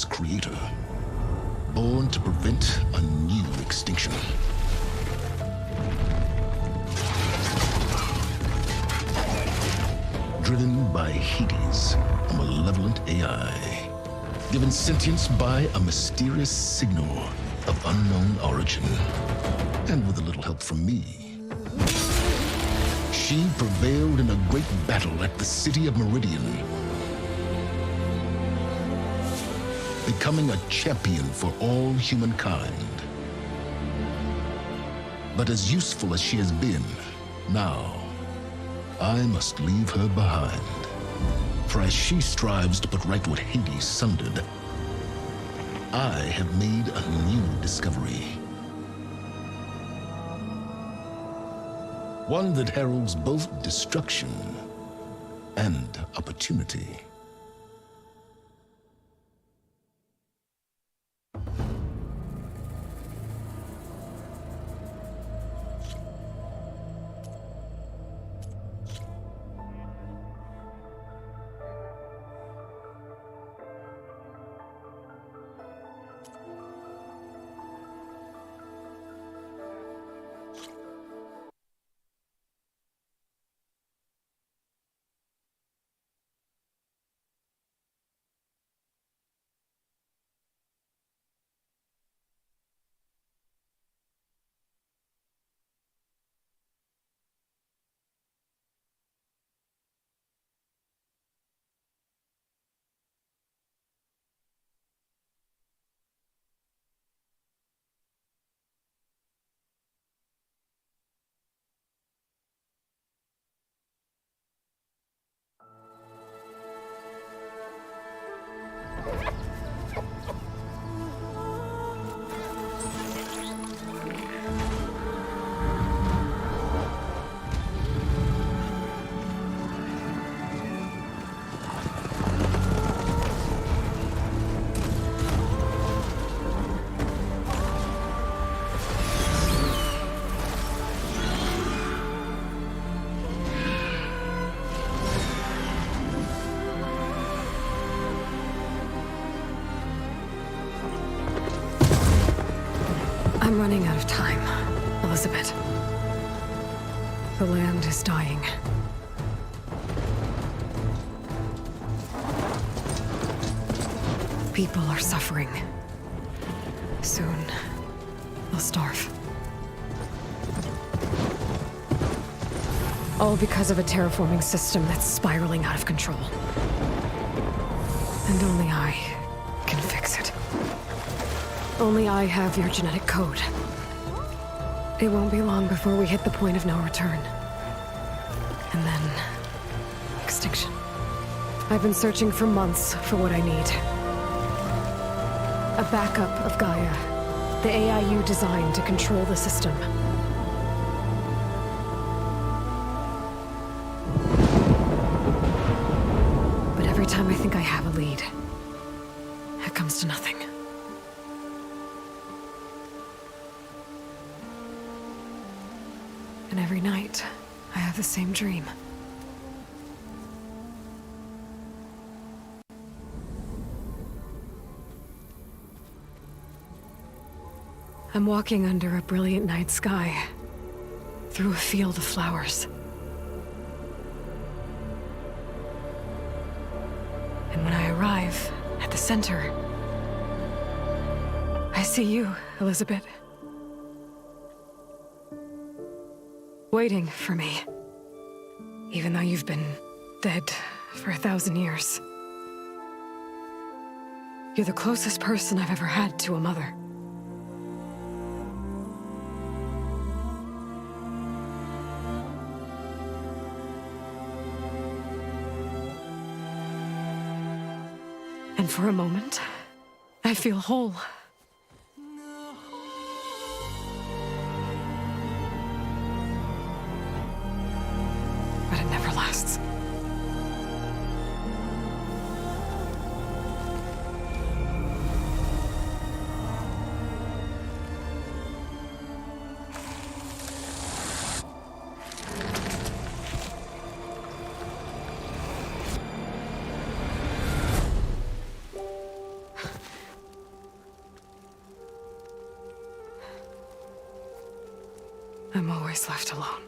creator, born to prevent a new extinction. Driven by Hades, a malevolent AI, given sentience by a mysterious signal of unknown origin, and with a little help from me. She prevailed in a great battle at the city of Meridian, becoming a champion for all humankind. But as useful as she has been, now I must leave her behind. For as she strives to put right what Hades sundered, I have made a new discovery. One that heralds both destruction and opportunity. I'm running out of time, Elizabeth. The land is dying. People are suffering. Soon, they'll starve. All because of a terraforming system that's spiraling out of control. And only I can fix it. Only I have your genetic code. It won't be long before we hit the point of no return. And then... extinction. I've been searching for months for what I need. A backup of Gaia. The AI you designed to control the system. But every time I think I have a lead, it comes to nothing. And every night, I have the same dream. I'm walking under a brilliant night sky, through a field of flowers. And when I arrive at the center, I see you, Elizabeth. Waiting for me, even though you've been dead for 1,000 years. You're the closest person I've ever had to a mother. And for a moment, I feel whole. But it never lasts. voice left alone.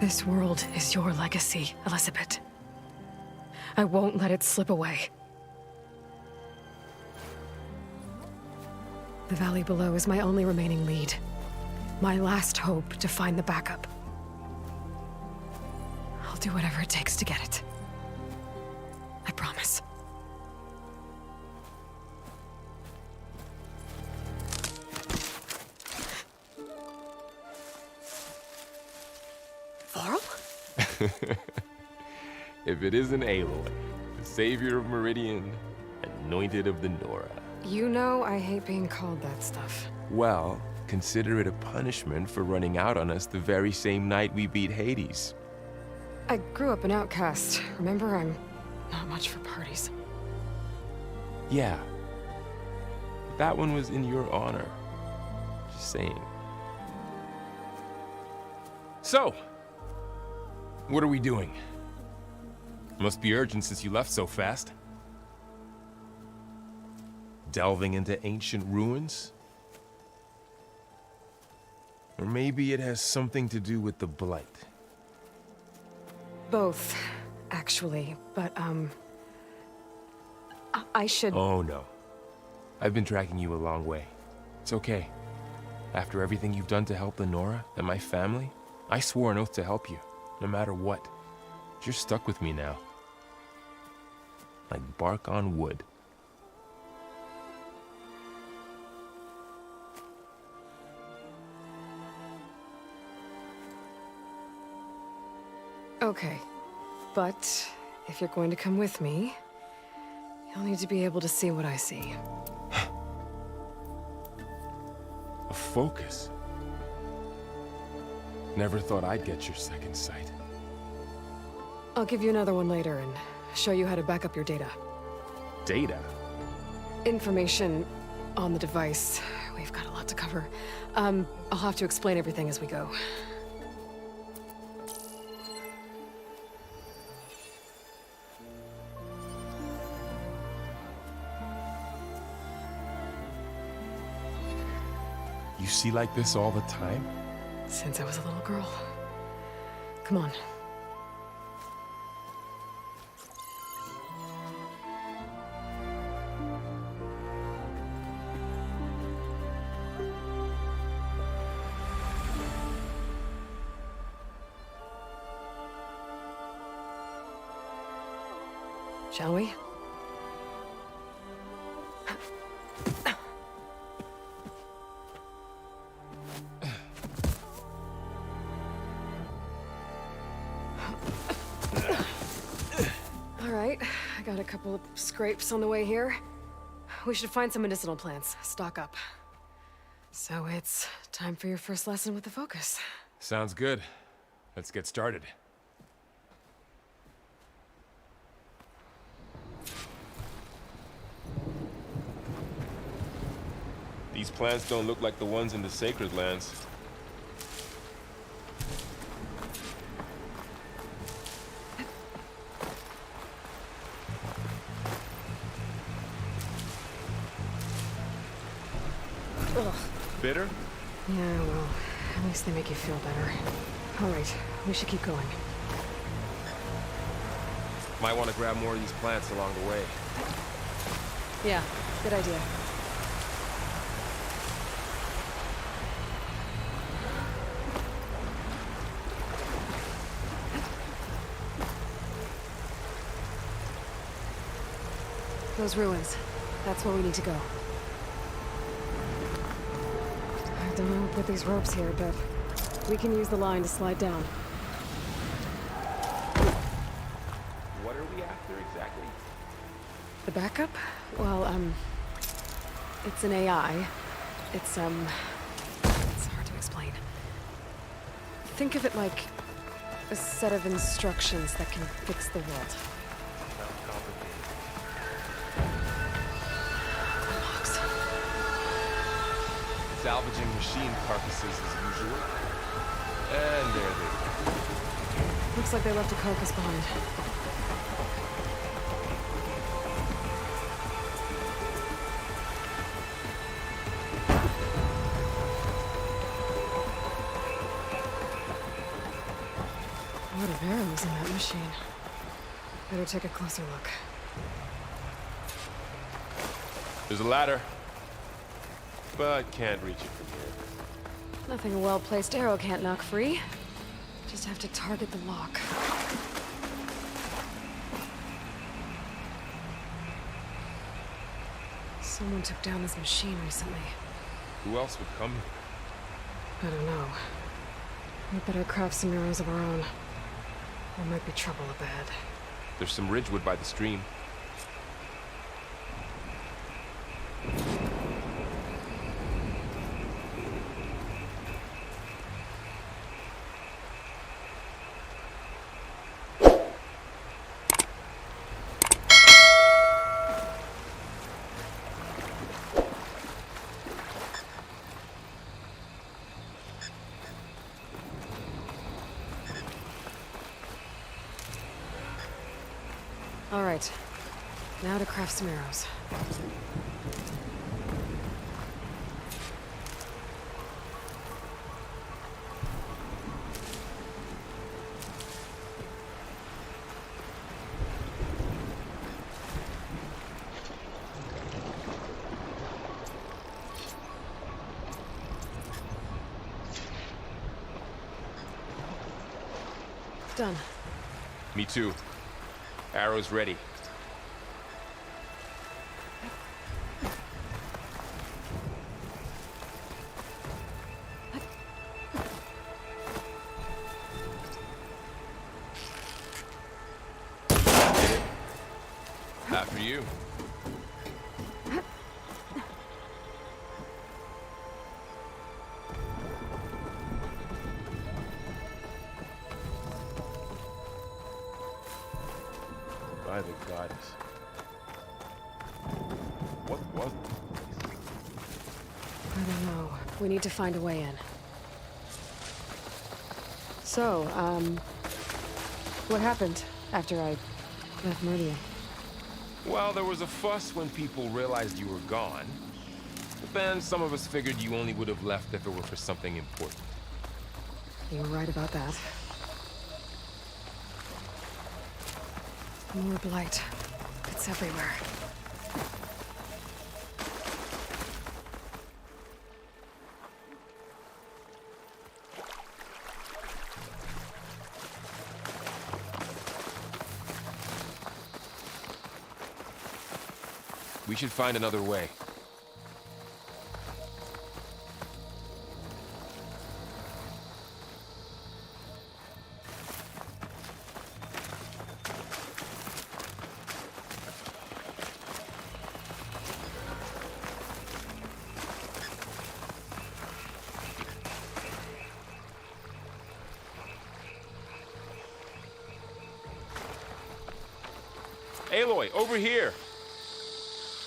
This world is your legacy, Elizabeth. I won't let it slip away. The valley below is my only remaining lead. My last hope to find the backup. I'll do whatever it takes to get it. I promise. Varl? If it isn't Aloy, the savior of Meridian, anointed of the Nora. You know I hate being called that stuff. Well, consider it a punishment for running out on us the very same night we beat Hades. I grew up an outcast. Remember, I'm not much for parties. Yeah. That one was in your honor. Just saying. So, what are we doing? Must be urgent since you left so fast. Delving into ancient ruins? Or maybe it has something to do with the Blight. Both, actually, but, I should... Oh no. I've been tracking you a long way. It's okay. After everything you've done to help the Nora and my family, I swore an oath to help you, no matter what. You're stuck with me now. Like bark on wood. Okay, but if you're going to come with me, you'll need to be able to see what I see. A focus. Never thought I'd get your second sight. I'll give you another one later and show you how to back up your data. Data? Information on the device. We've got a lot to cover. I'll have to explain everything as we go. You see like this all the time? Since I was a little girl. Come on. Shall we? All right, I got a couple of scrapes on the way here. We should find some medicinal plants, stock up. So it's time for your first lesson with the Focus. Sounds good. Let's get started. These plants don't look like the ones in the Sacred Lands. Ugh. Bitter? Yeah, well, at least they make you feel better. All right, we should keep going. Might want to grab more of these plants along the way. Yeah, good idea. Those ruins. That's where we need to go. I don't know who put these ropes here, but we can use the line to slide down. What are we after exactly? The backup? Well, it's an AI. It's hard to explain. Think of it like a set of instructions that can fix the world. Sounds complicated. Unlocks. Salvaging machine carcasses as usual. And there they go. Looks like they left a carcass behind. A lot of arrows in that machine. Better take a closer look. There's a ladder, but can't reach it from here. Nothing a well-placed arrow can't knock free. Just have to target the lock. Someone took down this machine recently. Who else would come? I don't know. We better craft some arrows of our own. There might be trouble up ahead. There's some ridgewood by the stream. All right. Now to craft some arrows. Done. Me too. Arrows ready. Hit it. After you. By the goddess. What was it? I don't know. We need to find a way in. So, what happened after I left Meridian? Well, there was a fuss when people realized you were gone. But then some of us figured you only would have left if it were for something important. You were right about that. More blight. It's everywhere. We should find another way. Aloy, over here!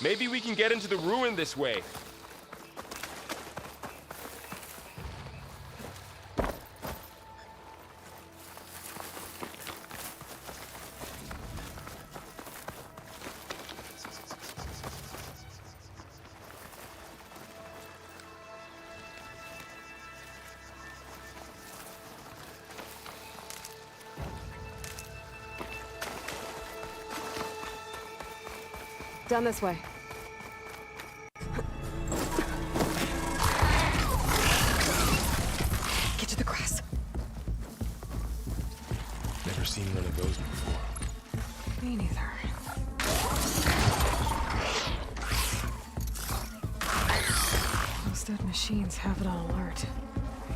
Maybe we can get into the ruin this way. Down this way. Get to the grass. Never seen one of those before. Me neither. Those dead machines have it on alert.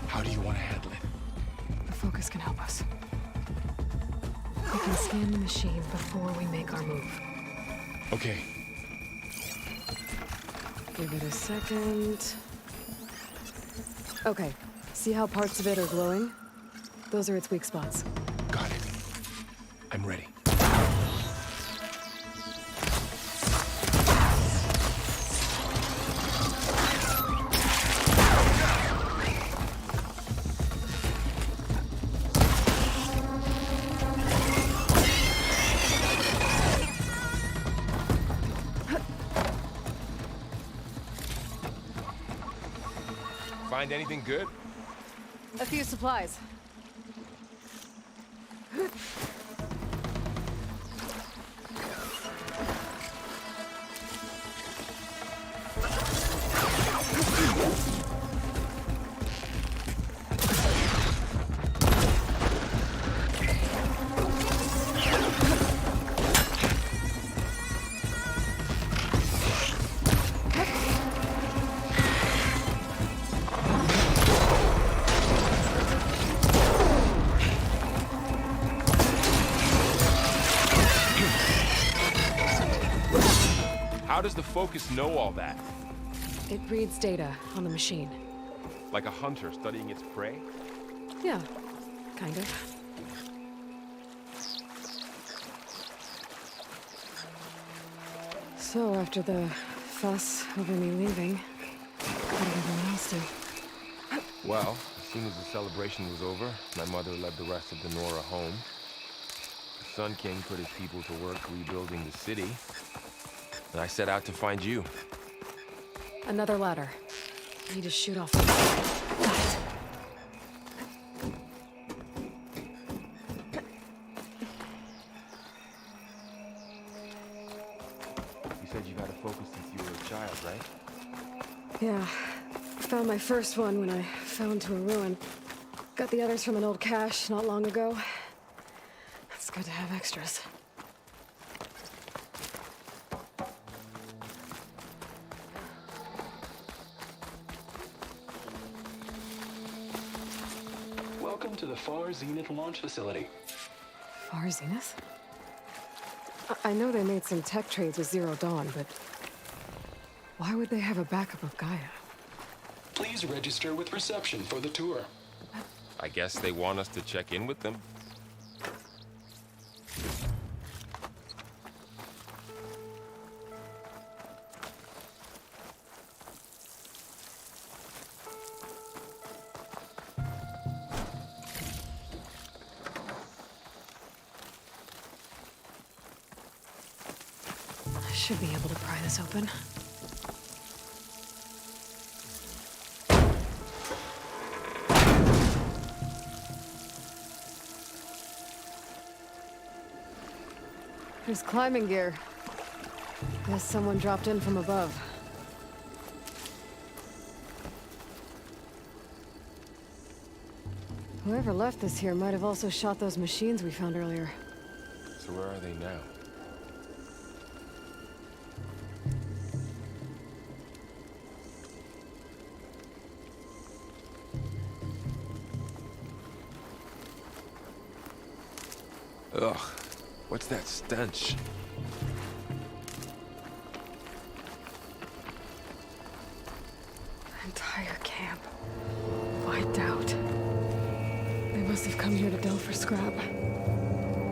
How do you want to handle it? The focus can help us. We can scan the machines before we make our move. Okay. Give it a second. Okay. See how parts of it are glowing? Those are its weak spots. Got it. I'm ready. Find anything good? A few supplies. How does the Focus know all that? It reads data on the machine. Like a hunter studying its prey? Yeah, kind of. So, after the fuss over me leaving, what did everyone else do? Well, as soon as the celebration was over, my mother led the rest of the Nora home. The Sun King put his people to work rebuilding the city, and I set out to find you. Another ladder. I need to shoot off. Got it. You said you've had a Focus since you were a child, right? Yeah. Found my first one when I fell into a ruin. Got the others from an old cache not long ago. It's good to have extras. Welcome to the Far Zenith launch facility. Far Zenith? I know they made some tech trades with Zero Dawn, but why would they have a backup of Gaia? Please register with reception for the tour. I guess they want us to check in with them. I should be able to pry this open. There's climbing gear. Guess someone dropped in from above. Whoever left this here might have also shot those machines we found earlier. So where are they now? Ugh, what's that stench? Entire camp. Wiped out. They must have come here to delve for scrap.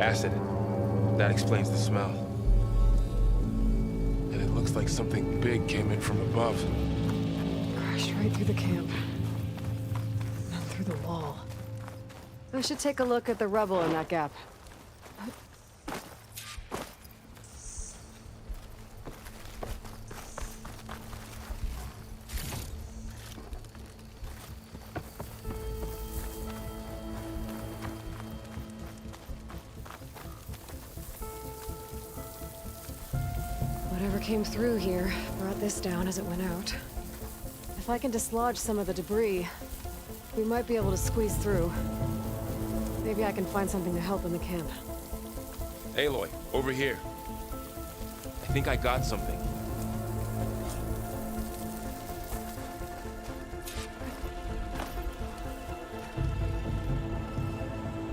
Acid. That explains the smell. And it looks like something big came in from above. Crashed right through the camp. And through the wall. I should take a look at the rubble in that gap. Whatever came through here brought this down as it went out. If I can dislodge some of the debris, we might be able to squeeze through. Maybe I can find something to help in the camp. Aloy, over here. I think I got something.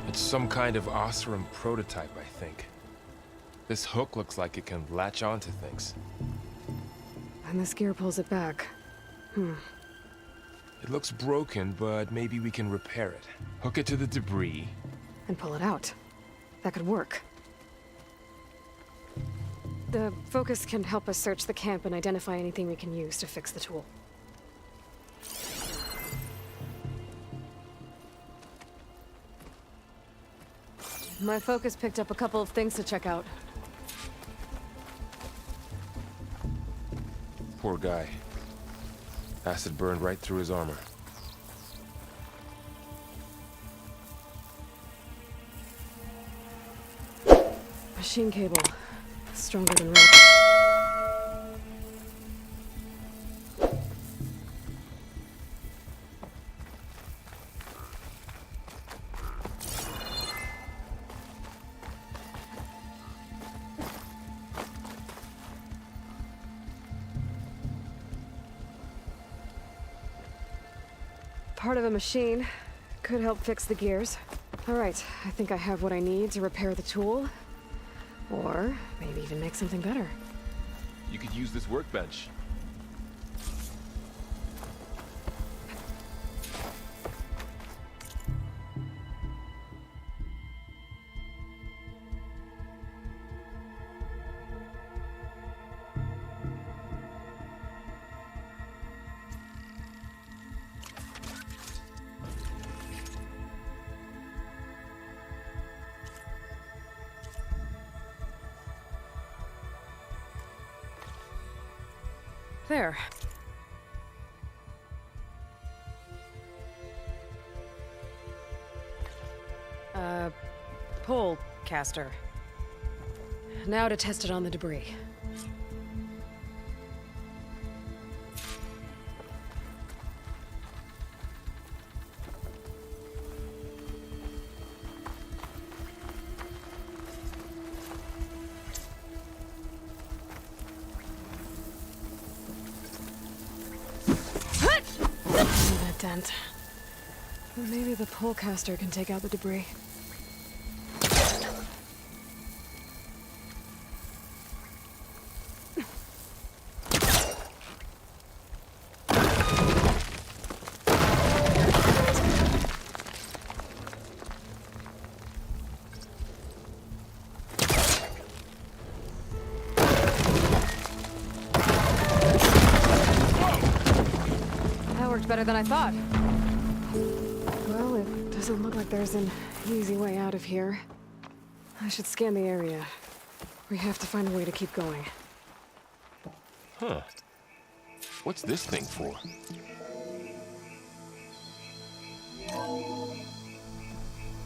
It's some kind of Oseram prototype, I think. This hook looks like it can latch onto things. And this gear pulls it back. It looks broken, but maybe we can repair it. Hook it to the debris. And pull it out. That could work. The Focus can help us search the camp and identify anything we can use to fix the tool. My Focus picked up a couple of things to check out. Poor guy. Acid burned right through his armor. machine cable. Stronger than rope. Part of a machine. Could help fix the gears. Alright, I think I have what I need to repair the tool. Or maybe even make something better. You could use this workbench. There. Pole caster. Now to test it on the debris. That dent. Maybe the polecaster can take out the debris. Better than I thought. Well, it doesn't look like there's an easy way out of here. I should scan the area. We have to find a way to keep going. Huh. What's this thing for?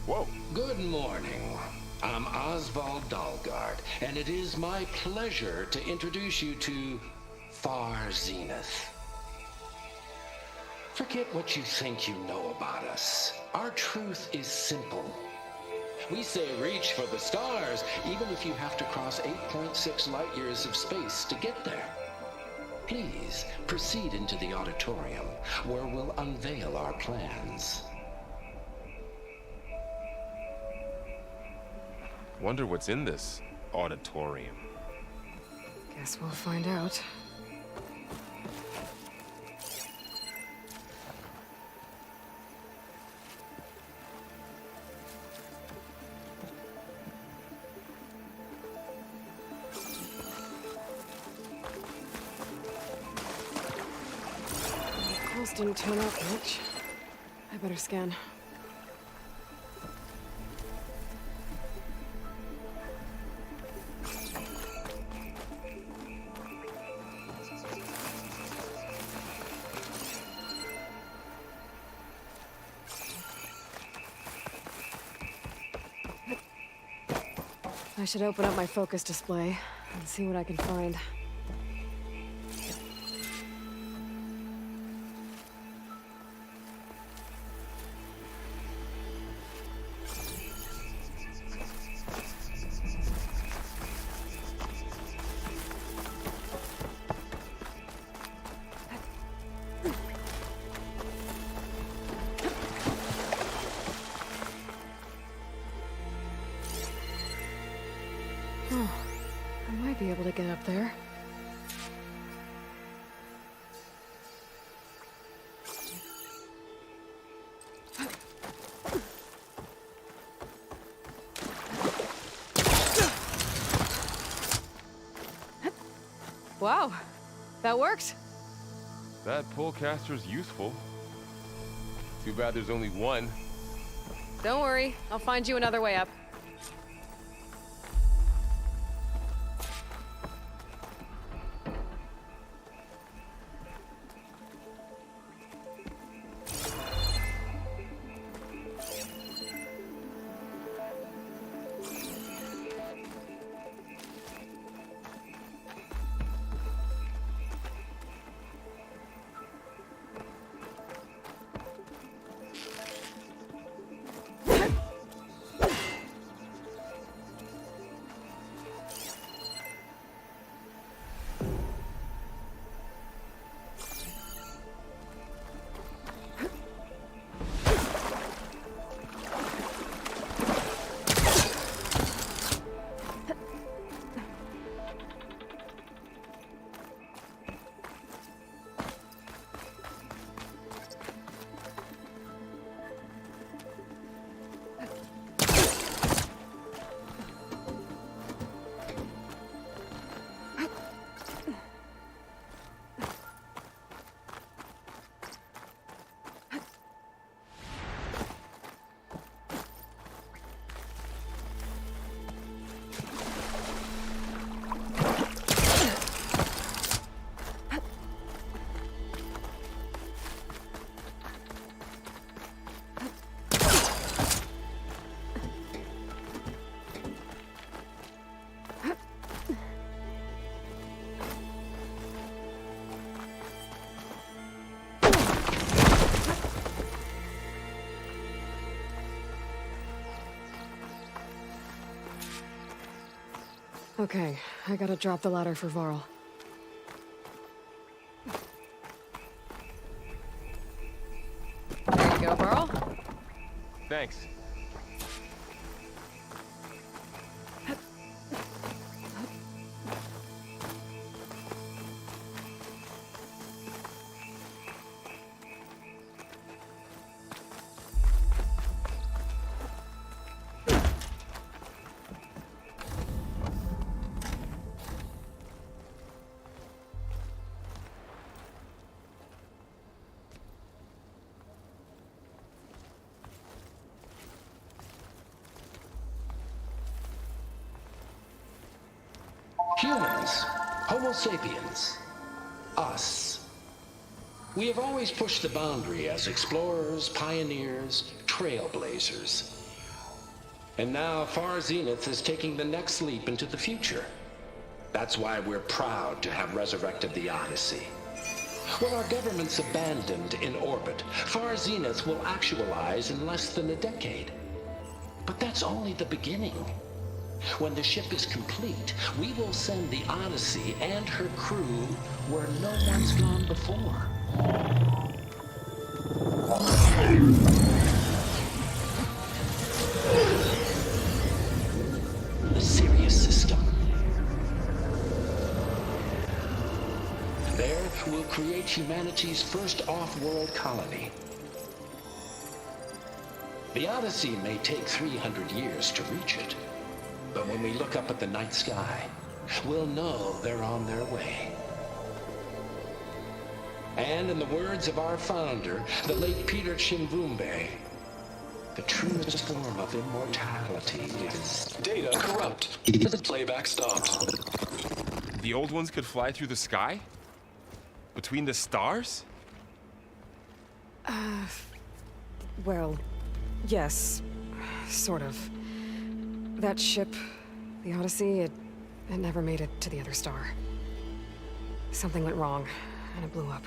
Whoa. Good morning. I'm Oswald Dalgard, and it is my pleasure to introduce you to Far Zenith. Forget what you think you know about us. Our truth is simple. We say reach for the stars, even if you have to cross 8.6 light years of space to get there. Please proceed into the auditorium, where we'll unveil our plans. Wonder what's in this auditorium. Guess we'll find out. Didn't turn out much. I better scan. I should open up my focus display and see what I can find. I might be able to get up there. Wow, that worked. That polecaster's useful. Too bad there's only one. Don't worry, I'll find you another way up. Okay, I gotta drop the ladder for Varl. There you go, Varl. Thanks. Humans, Homo sapiens, us. We have always pushed the boundary as explorers, pioneers, trailblazers. And now Far Zenith is taking the next leap into the future. That's why we're proud to have resurrected the Odyssey. When our government's abandoned in orbit, Far Zenith will actualize in less than a decade. But that's only the beginning. When the ship is complete, we will send the Odyssey and her crew where no one's gone before. The Sirius system. There, we'll create humanity's first off-world colony. The Odyssey may take 300 years to reach it. But when we look up at the night sky, we'll know they're on their way. And in the words of our founder, the late Peter Chimvumbe, the truest form of immortality is... Data corrupt. Playback stopped. The old ones could fly through the sky? Between the stars? Well, yes. Sort of. That ship, the Odyssey, it never made it to the other star. Something went wrong, and it blew up.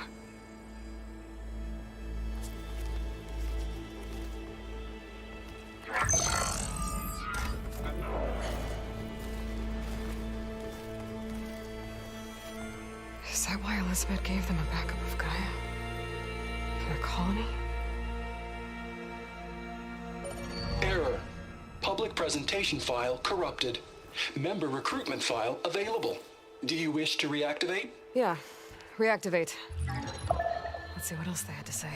Is that why Elizabeth gave them a backup of Gaia? For their colony? Error. Public presentation file corrupted. Member recruitment file available. Do you wish to reactivate? Yeah, reactivate. Let's see what else they had to say.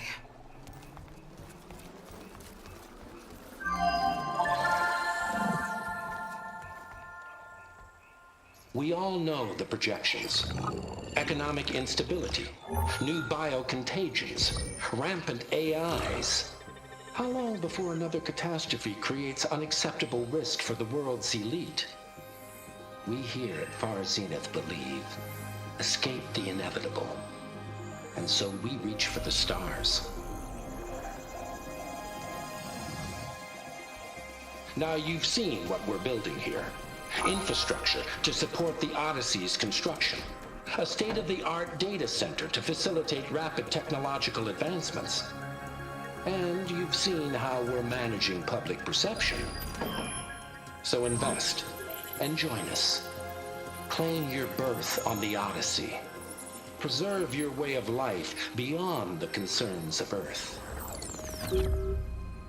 We all know the projections. Economic instability, new biocontagions, rampant AIs. How long before another catastrophe creates unacceptable risk for the world's elite? We here at Far Zenith believe, escape the inevitable. And so we reach for the stars. Now you've seen what we're building here. Infrastructure to support the Odyssey's construction. A state-of-the-art data center to facilitate rapid technological advancements. And you've seen how we're managing public perception. So invest and join us. Claim your berth on the Odyssey. Preserve your way of life beyond the concerns of Earth.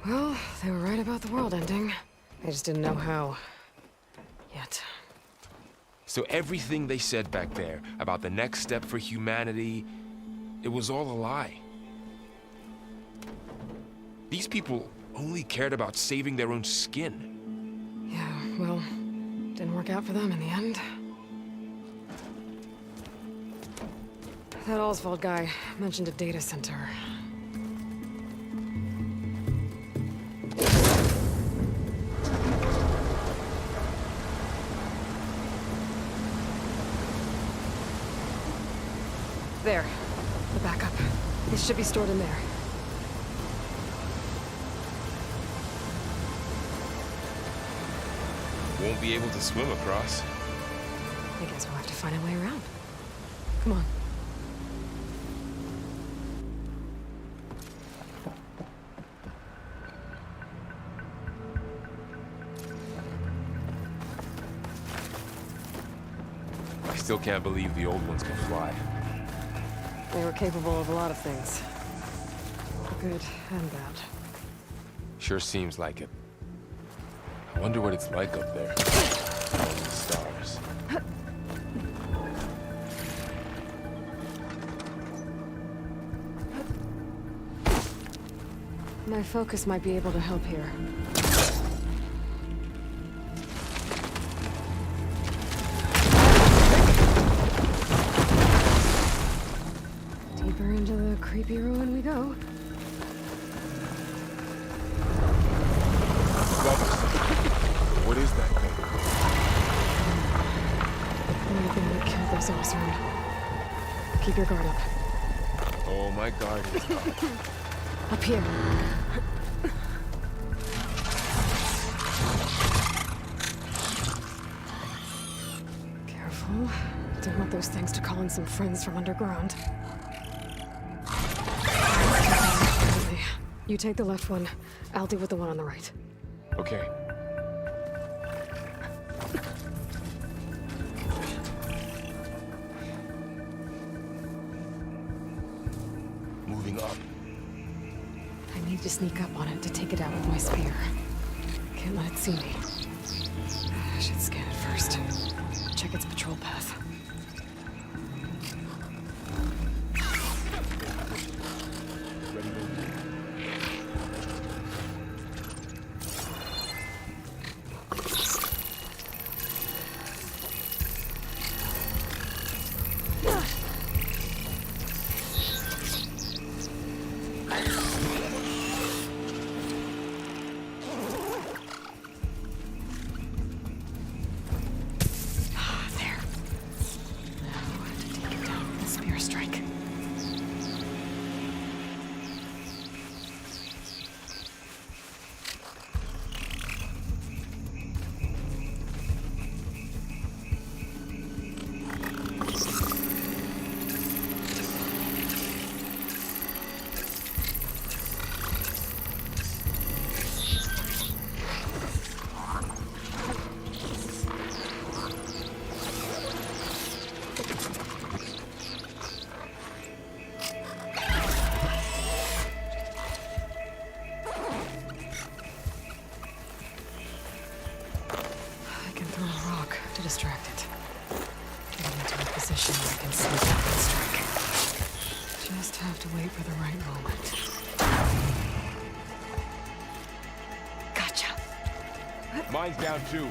Well, they were right about the world ending. They just didn't know how. Yet. So everything they said back there about the next step for humanity, it was all a lie. These people only cared about saving their own skin. Yeah, well, didn't work out for them in the end. That Oswald guy mentioned a data center. There. The backup. It should be stored in there. Won't be able to swim across. I guess we'll have to find a way around. Come on. still can't believe the old ones can fly. They were capable of a lot of things. Good and bad. Sure seems like it. I wonder what it's like up there. Among the stars. My focus might be able to help here. Deeper into the creepy ruin we go. What is that thing? Anything that killed those Oseram. Keep your guard up. Oh, my guard is up. Up here. Careful. Don't want those things to call in some friends from underground. You take the left one. I'll deal with the one on the right. Okay. Moving up. I need to sneak up on it to take it out with my spear. Can't let it see me. I should scan it first. Check its patrol path. To distract it. Getting into a position where I can sneak up and strike. Just have to wait for the right moment. Gotcha. Mine's down too.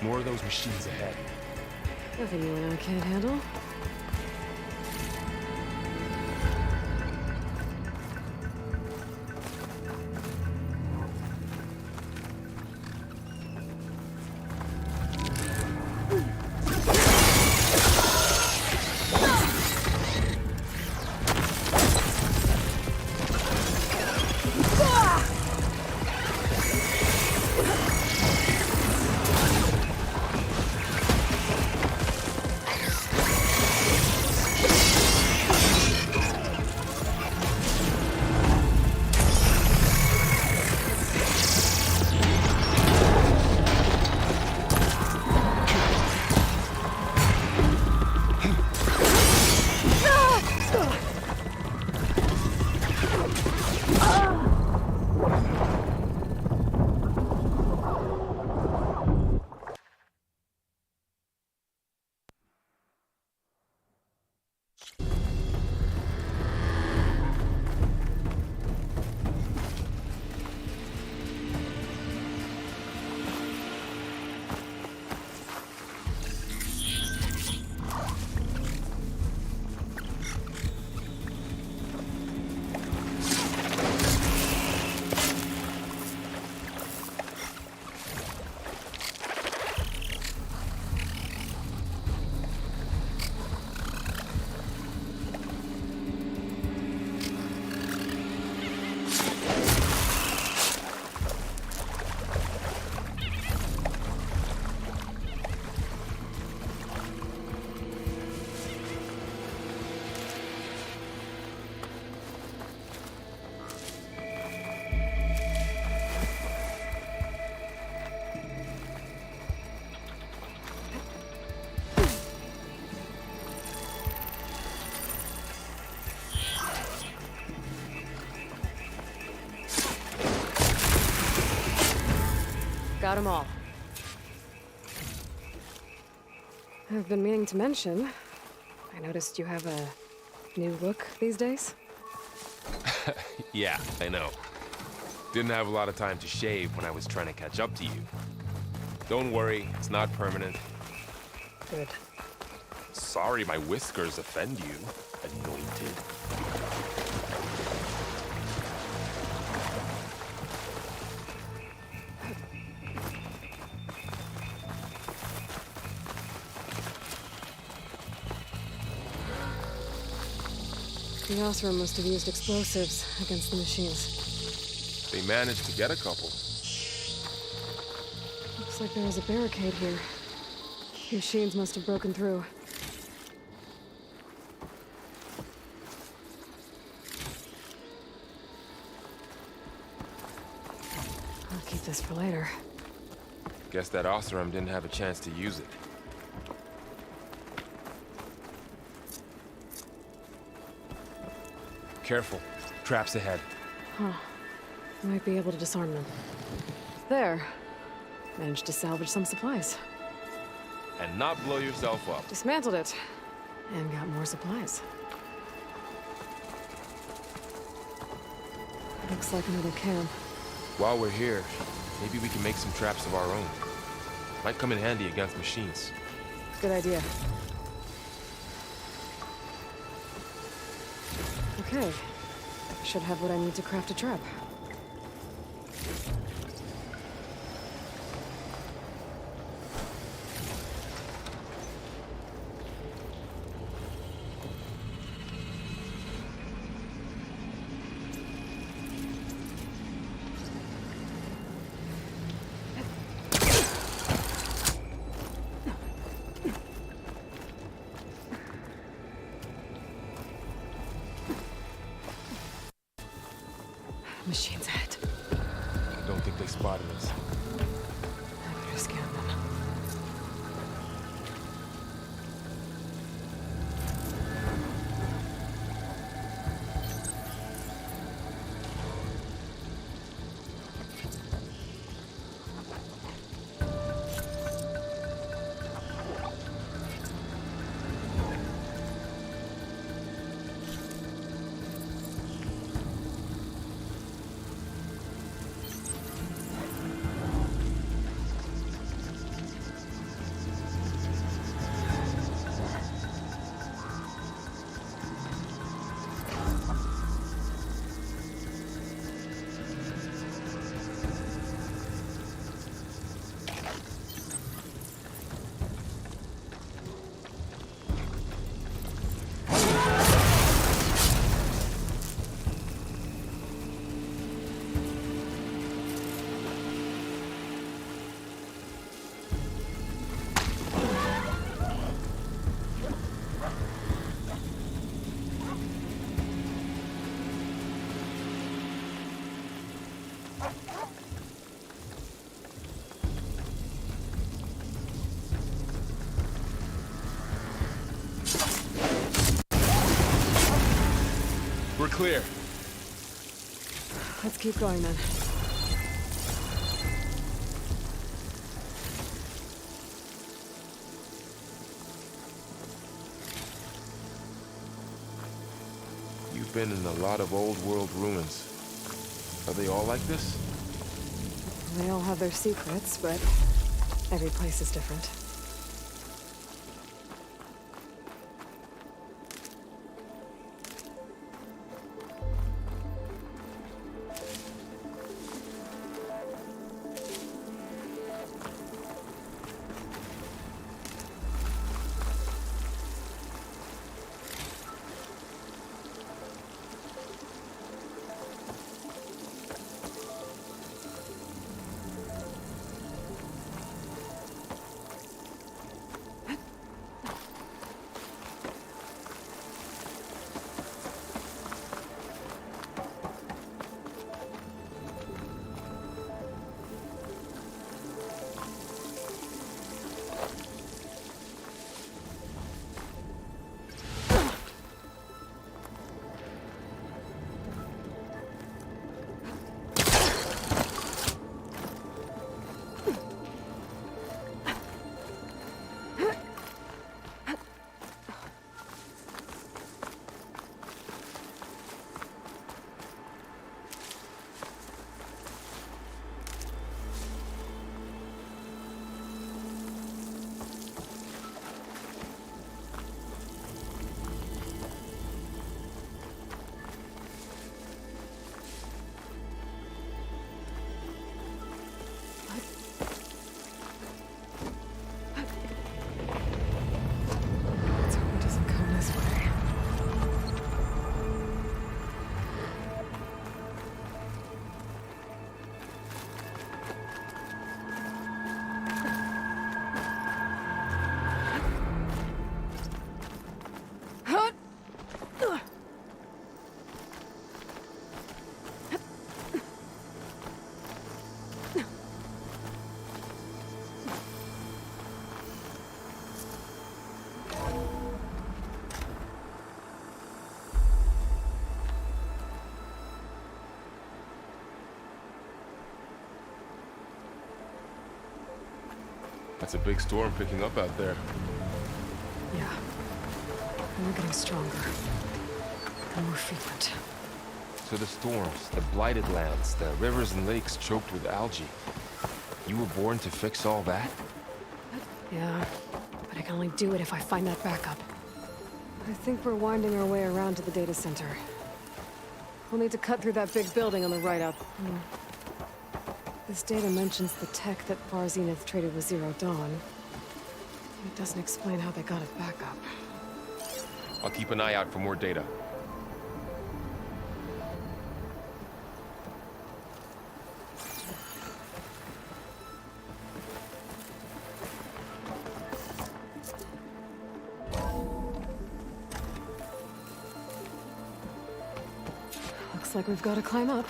More of those machines ahead. Nothing you and I can't handle. got them all. I've been meaning to mention, I noticed you have a new look these days. Yeah, I know. Didn't have a lot of time to shave when I was trying to catch up to you. Don't worry, it's not permanent. Good. Sorry my whiskers offend you, anointed. The Osram must have used explosives against the machines. They managed to get a couple. Looks like there was a barricade here. Machines must have broken through. I'll keep this for later. Guess that Osram didn't have a chance to use it. Careful. Traps ahead. Huh. Might be able to disarm them. There. Managed to salvage some supplies. And not blow yourself up. Dismantled it. And got more supplies. Looks like another camp. While we're here, maybe we can make some traps of our own. Might come in handy against machines. Good idea. Okay. Should have what I need to craft a trap. Machines ahead. I don't think they spotted us. I better scan them. We're clear. Let's keep going then. You've been in a lot of old world ruins. Are they all like this? They all have their secrets, but every place is different. That's a big storm picking up out there. Yeah. And we're getting stronger. And more frequent. So the storms, the blighted lands, the rivers and lakes choked with algae. You were born to fix all that? Yeah. But I can only do it if I find that backup. I think we're winding our way around to the data center. We'll need to cut through that big building on the right up. This data mentions the tech that Far Zenith traded with Zero Dawn. It doesn't explain how they got it back up. I'll keep an eye out for more data. Looks like we've got to climb up.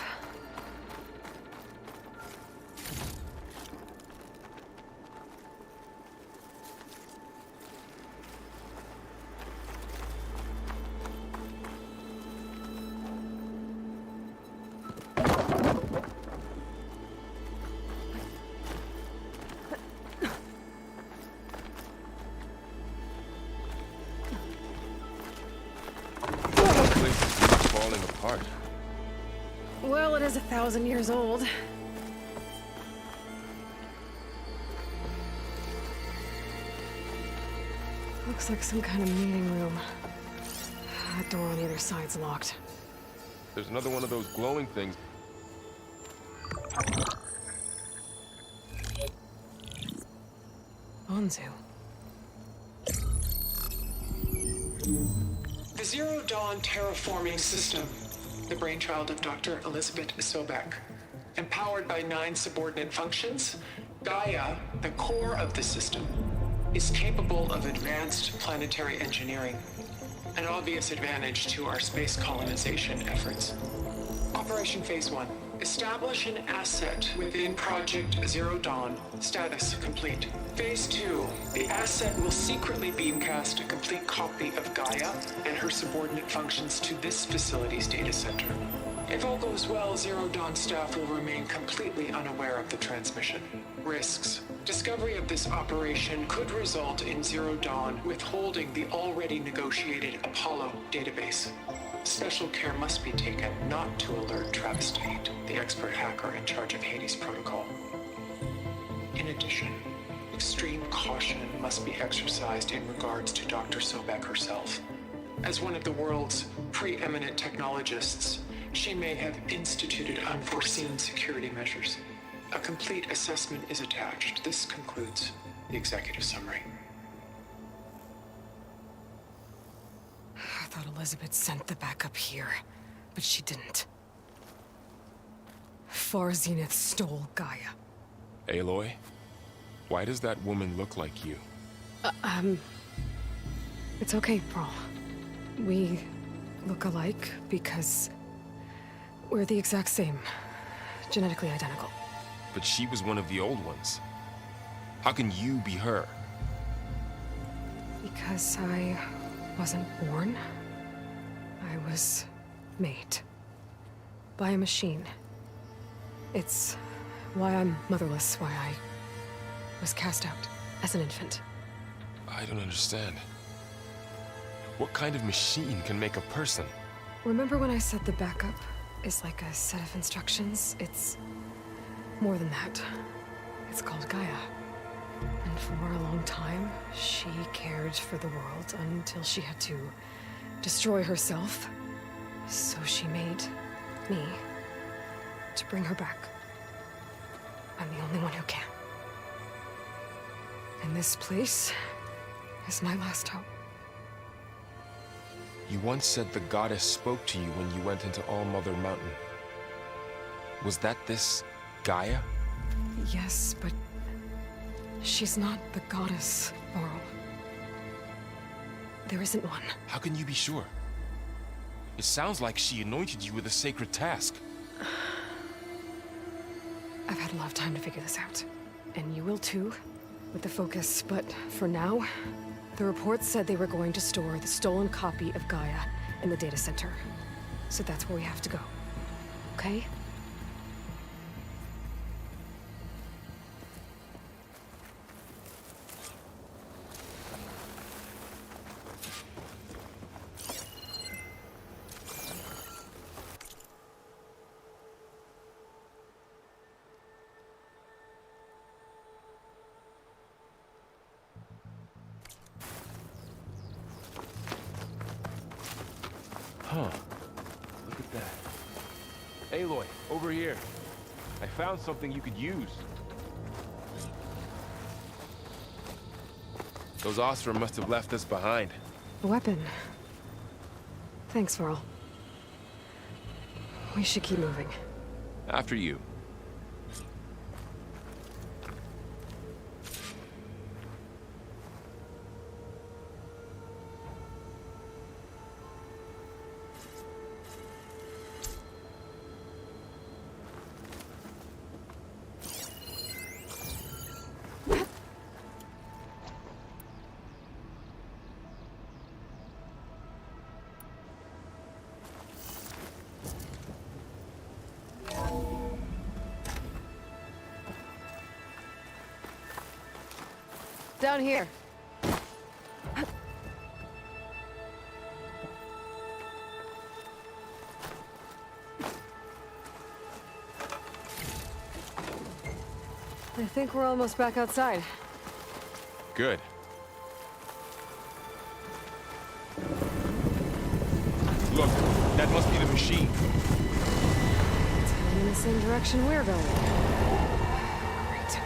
The place is really falling apart. Well, it is 1,000 years old. Looks like some kind of meeting room. That door on the other side's locked. There's another one of those glowing things. Onzu. The Zero Dawn terraforming system, the brainchild of Dr. Elizabeth Sobek. Empowered by 9 subordinate functions, Gaia, the core of the system, is capable of advanced planetary engineering, an obvious advantage to our space colonization efforts. Operation Phase 1. Establish an asset within Project Zero Dawn. Status complete. Phase 2. The asset will secretly beamcast a complete copy of Gaia and her subordinate functions to this facility's data center. If all goes well, Zero Dawn staff will remain completely unaware of the transmission. Risks. Discovery of this operation could result in Zero Dawn withholding the already negotiated Apollo database. Special care must be taken not to alert Travis Tate, the expert hacker in charge of Hades Protocol. In addition, extreme caution must be exercised in regards to Dr. Sobek herself. As one of the world's preeminent technologists, she may have instituted unforeseen security measures. A complete assessment is attached. This concludes the executive summary. I thought Elizabeth sent the backup here, but she didn't. Far Zenith stole Gaia. Aloy? Why does that woman look like you? It's okay, Pearl. We look alike because we're the exact same. Genetically identical. But she was one of the old ones. How can you be her? Because I wasn't born. I was made. By a machine. It's why I'm motherless, why I was cast out as an infant. I don't understand. What kind of machine can make a person? Remember when I said the backup is like a set of instructions? It's more than that. It's called Gaia. And for a long time, she cared for the world until she had to destroy herself. So she made me to bring her back. I'm the only one who can. And this place is my last hope. You once said the goddess spoke to you when you went into All-Mother Mountain. Was that this Gaia? Yes, but she's not the goddess, Laurel. There isn't one. How can you be sure? It sounds like she anointed you with a sacred task. I've had a lot of time to figure this out. And you will too, with the focus. But for now, the reports said they were going to store the stolen copy of Gaia in the data center. So that's where we have to go. Okay? Huh. Look at that. Aloy, over here. I found something you could use. Those Osram must have left us behind. A weapon. Thanks, Varl. We should keep moving. After you. Down here. I think we're almost back outside. Good. Look, that must be the machine. It's heading in the same direction we're going. Great.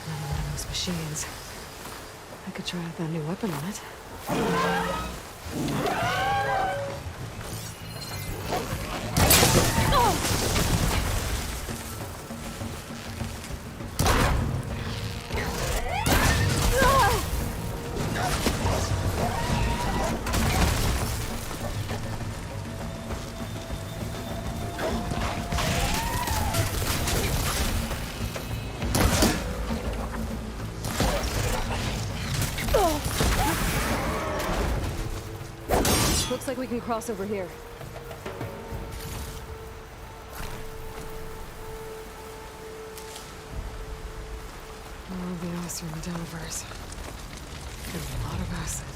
Another one of those machines. I could try out that new weapon on it. Looks like we can cross over here. All the Osram Delvers. And a lot of acid.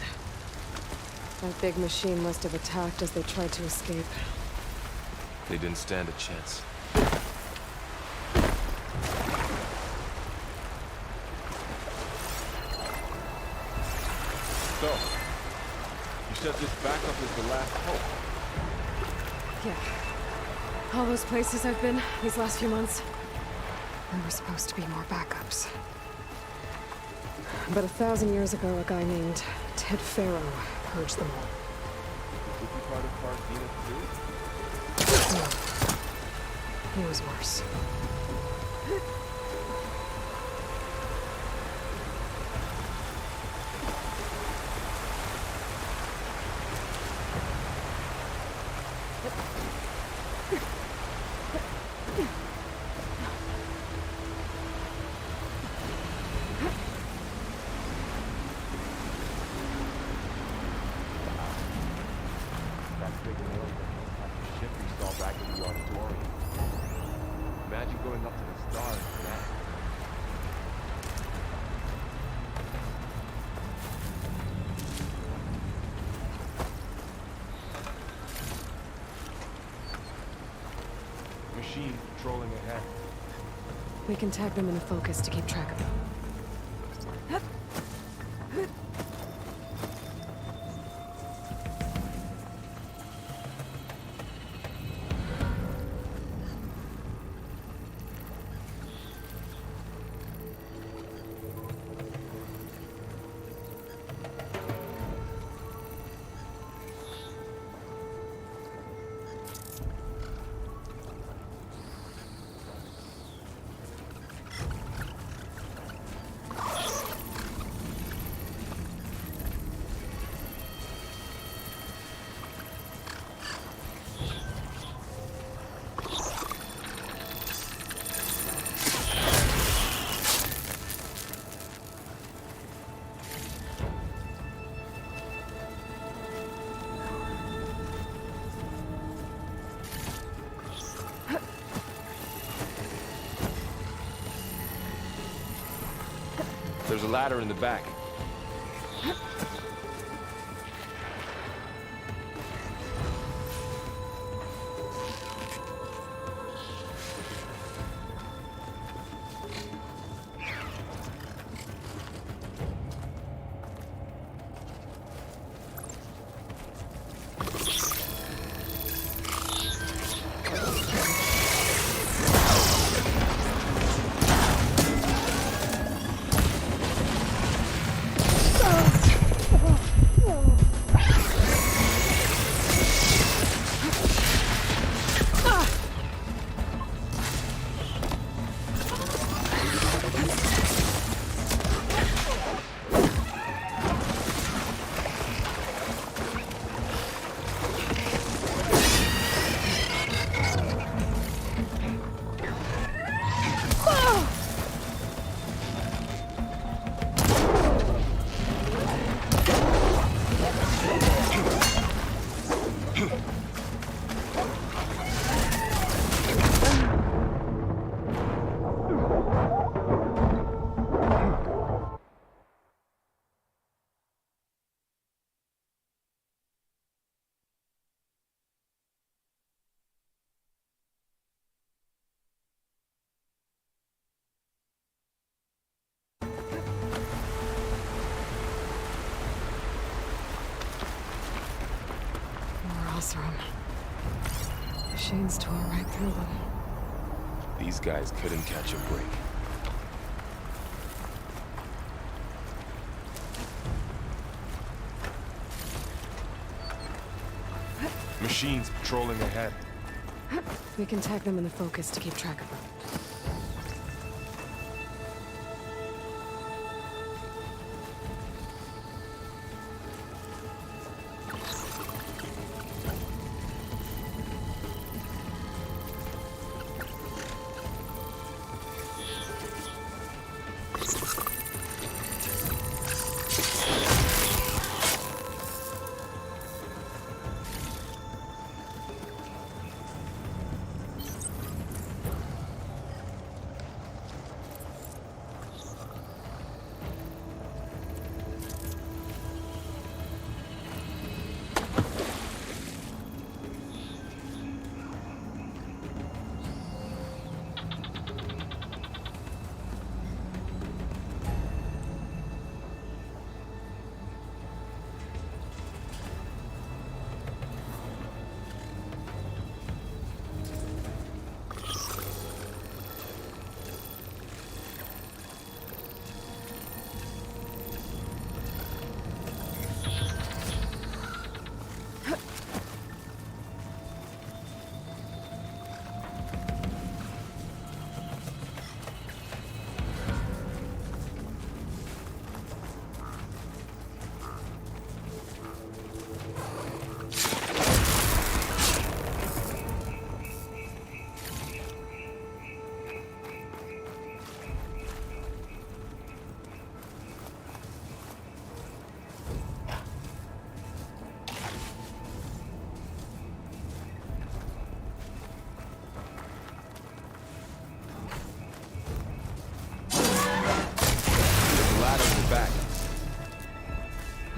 That big machine must have attacked as they tried to escape. They didn't stand a chance. So, you said this backup is the last hope. Yeah. All those places I've been these last few months, there were supposed to be more backups. But 1,000 years ago, a guy named Ted Faro purged them all. Was he part of Parthena too? No. He was worse. Imagine going up to the stars for that. Machine patrolling ahead. We can tag them in a focus to keep track of them. There's a ladder in the back. chains tore right through them. These guys couldn't catch a break. Machines patrolling ahead. We can tag them in the focus to keep track of them.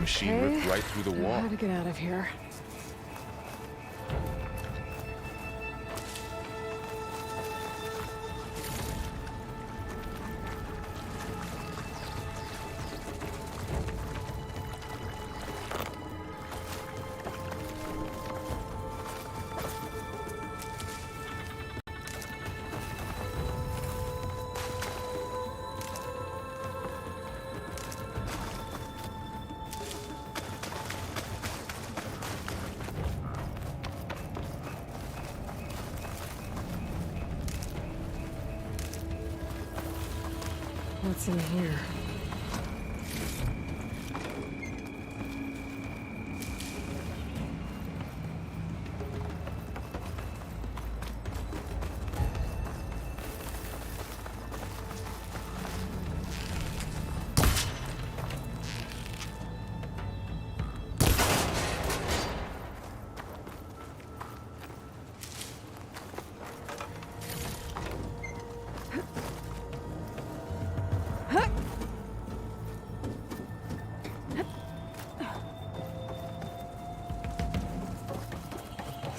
Machine ripped right through the wall. How to get out of here? What's in here?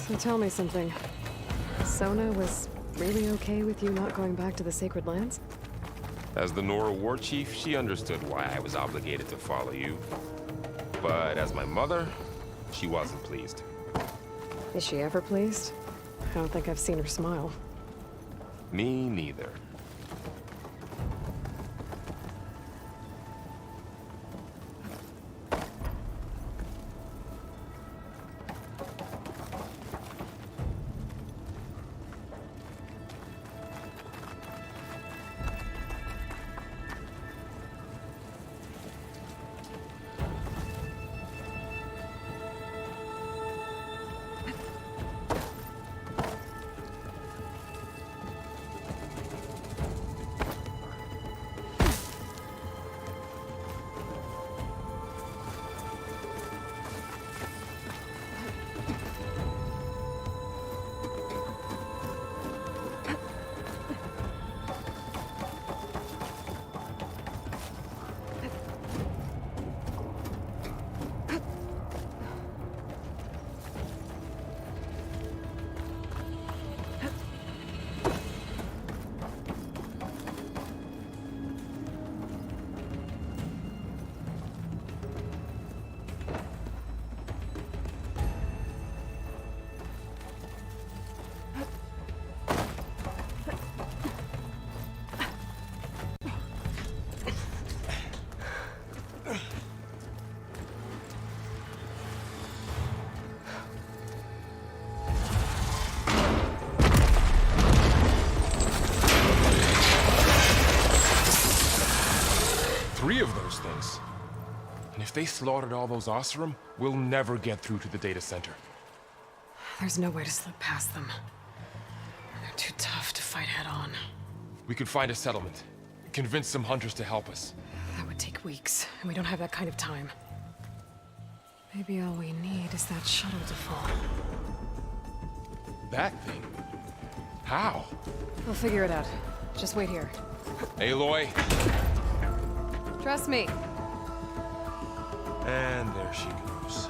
So tell me something. Sona was really okay with you not going back to the Sacred Lands? As the Nora war chief, she understood why I was obligated to follow you. But as my mother, she wasn't pleased. Is she ever pleased? I don't think I've seen her smile. Me neither. of those things. And if they slaughtered all those Oseram, we'll never get through to the data center. There's no way to slip past them. They're too tough to fight head-on. We could find a settlement. Convince some hunters to help us. That would take weeks, and we don't have that kind of time. Maybe all we need is that shuttle to fall. That thing? How? We'll figure it out. Just wait here. Aloy. Trust me. And there she goes.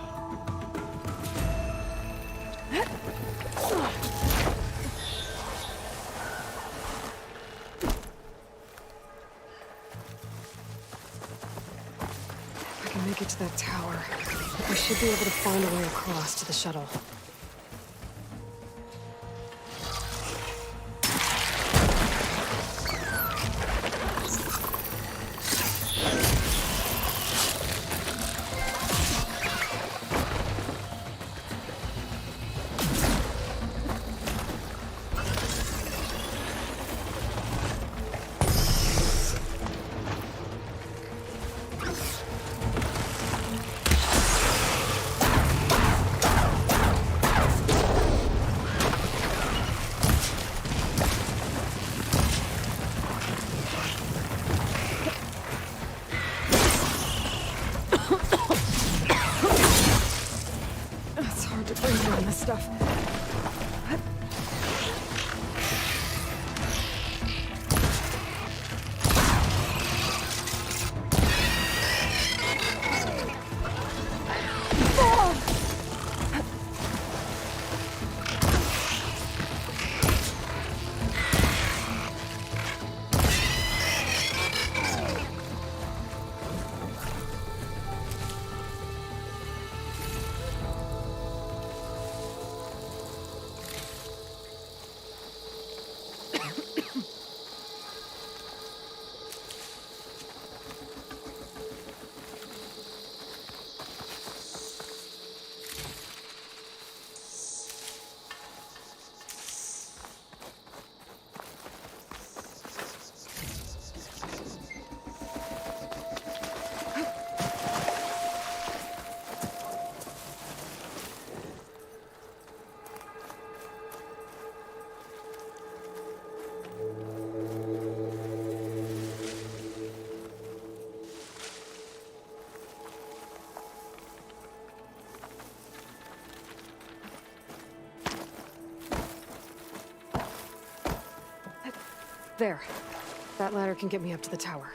If I can make it to that tower, I should be able to find a way across to the shuttle. It's hard to breathe on this stuff. There. That ladder can get me up to the tower.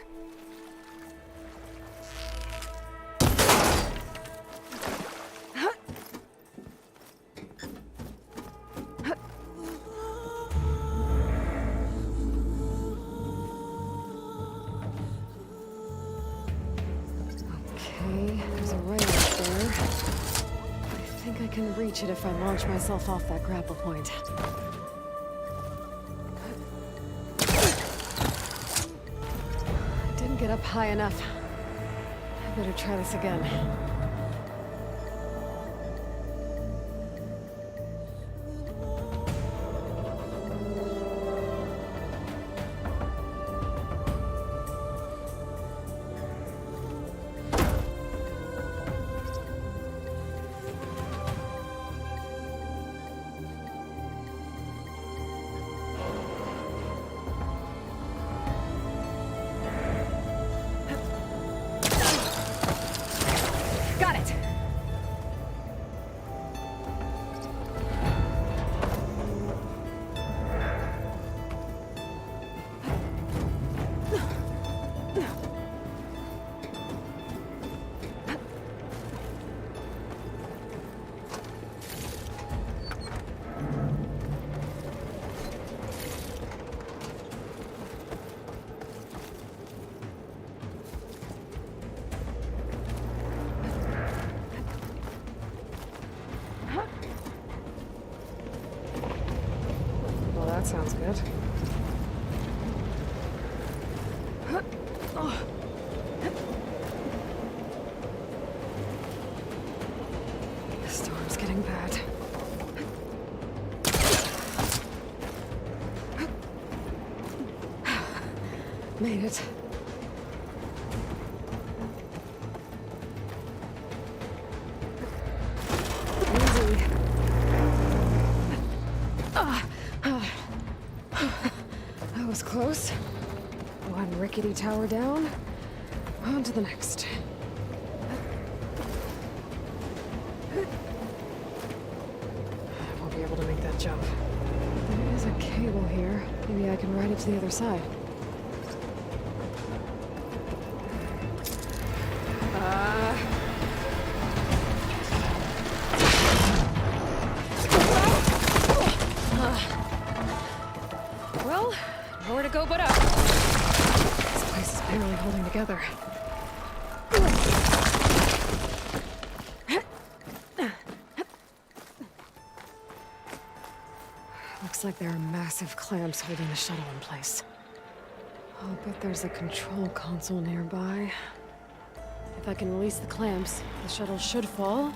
Okay, there's a rail up there. I think I can reach it if I launch myself off that grapple point. Didn't get up high enough. I better try this again. Got it! Well, that sounds good. The storm's getting bad. Made it. close. One rickety tower down. On to the next. I won't be able to make that jump. There is a cable here. Maybe I can ride it to the other side. Well, nowhere to go but up. This place is barely holding together. Looks like there are massive clamps holding the shuttle in place. I'll bet there's a control console nearby. If I can release the clamps, the shuttle should fall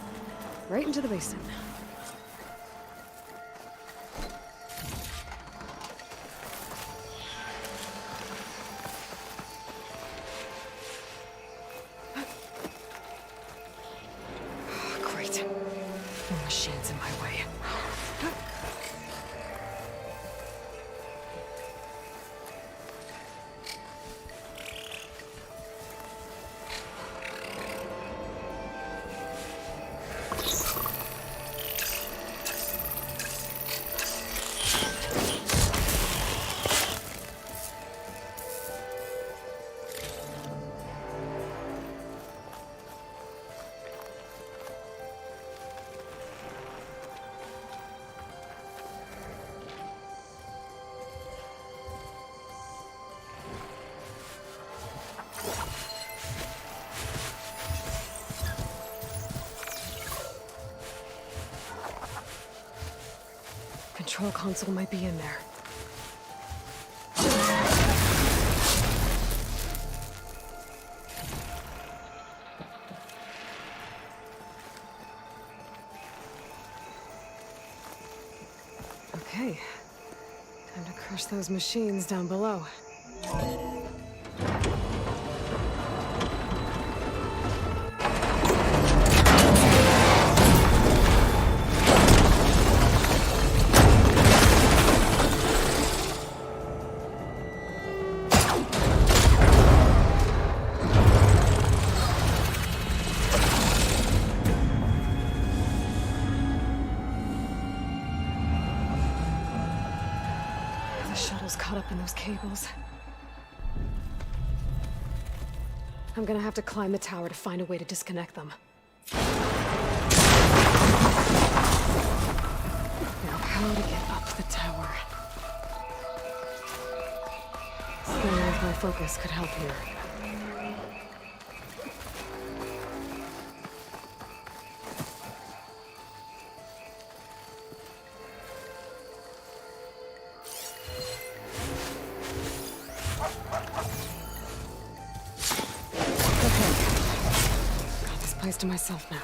right into the basin. Great. No machines in my way. Control console might be in there. Okay. Time to crush those machines down below. The shuttle's caught up in those cables. I'm gonna have to climb the tower to find a way to disconnect them. Now, how to get up the tower? Staying with my focus could help here. Got this place to myself now.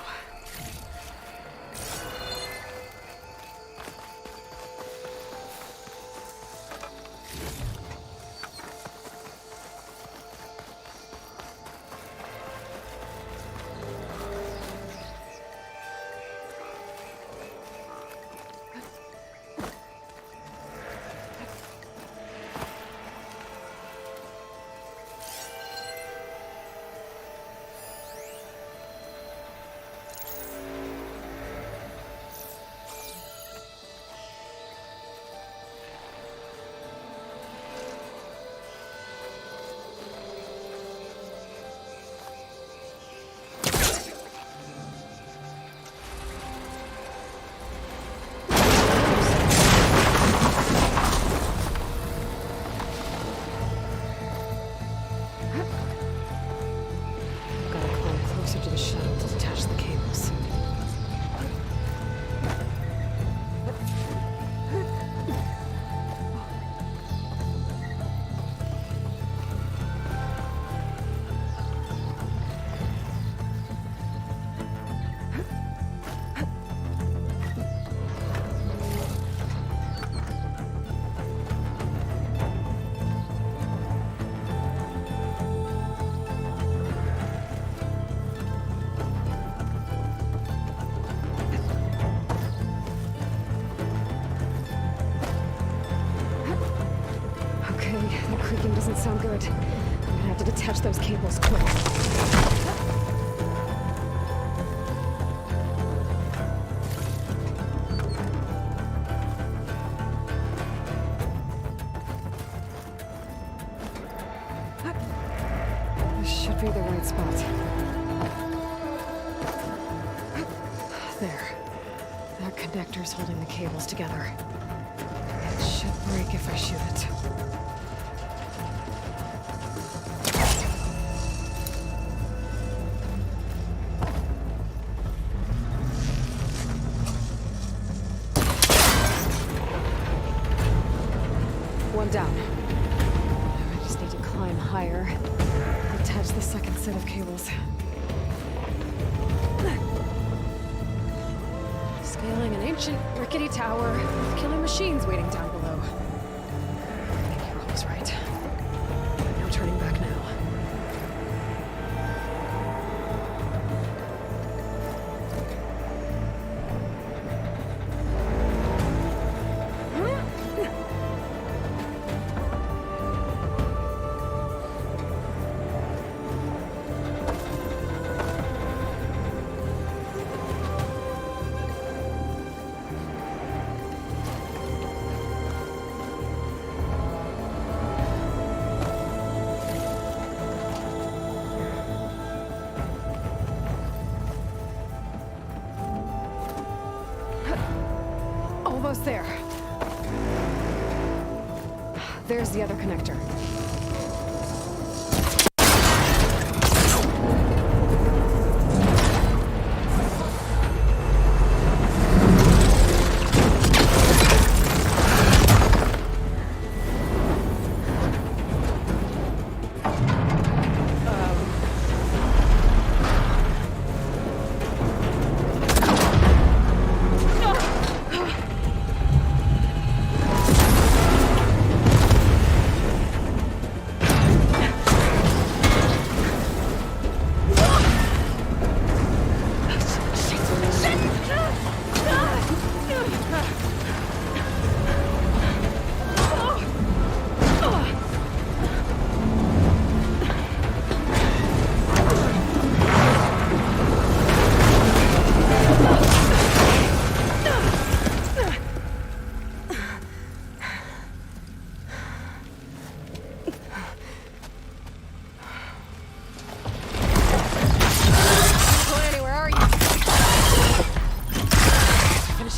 attach those cables quick. This should be the right spot. There. That connector's holding the cables together. It should break if I shoot it. One down. Now I just need to climb higher. Attach the second set of cables. Scaling an ancient, rickety tower with killing machines waiting down below. I think you're always right. No turning back now. Almost there. There's the other connector.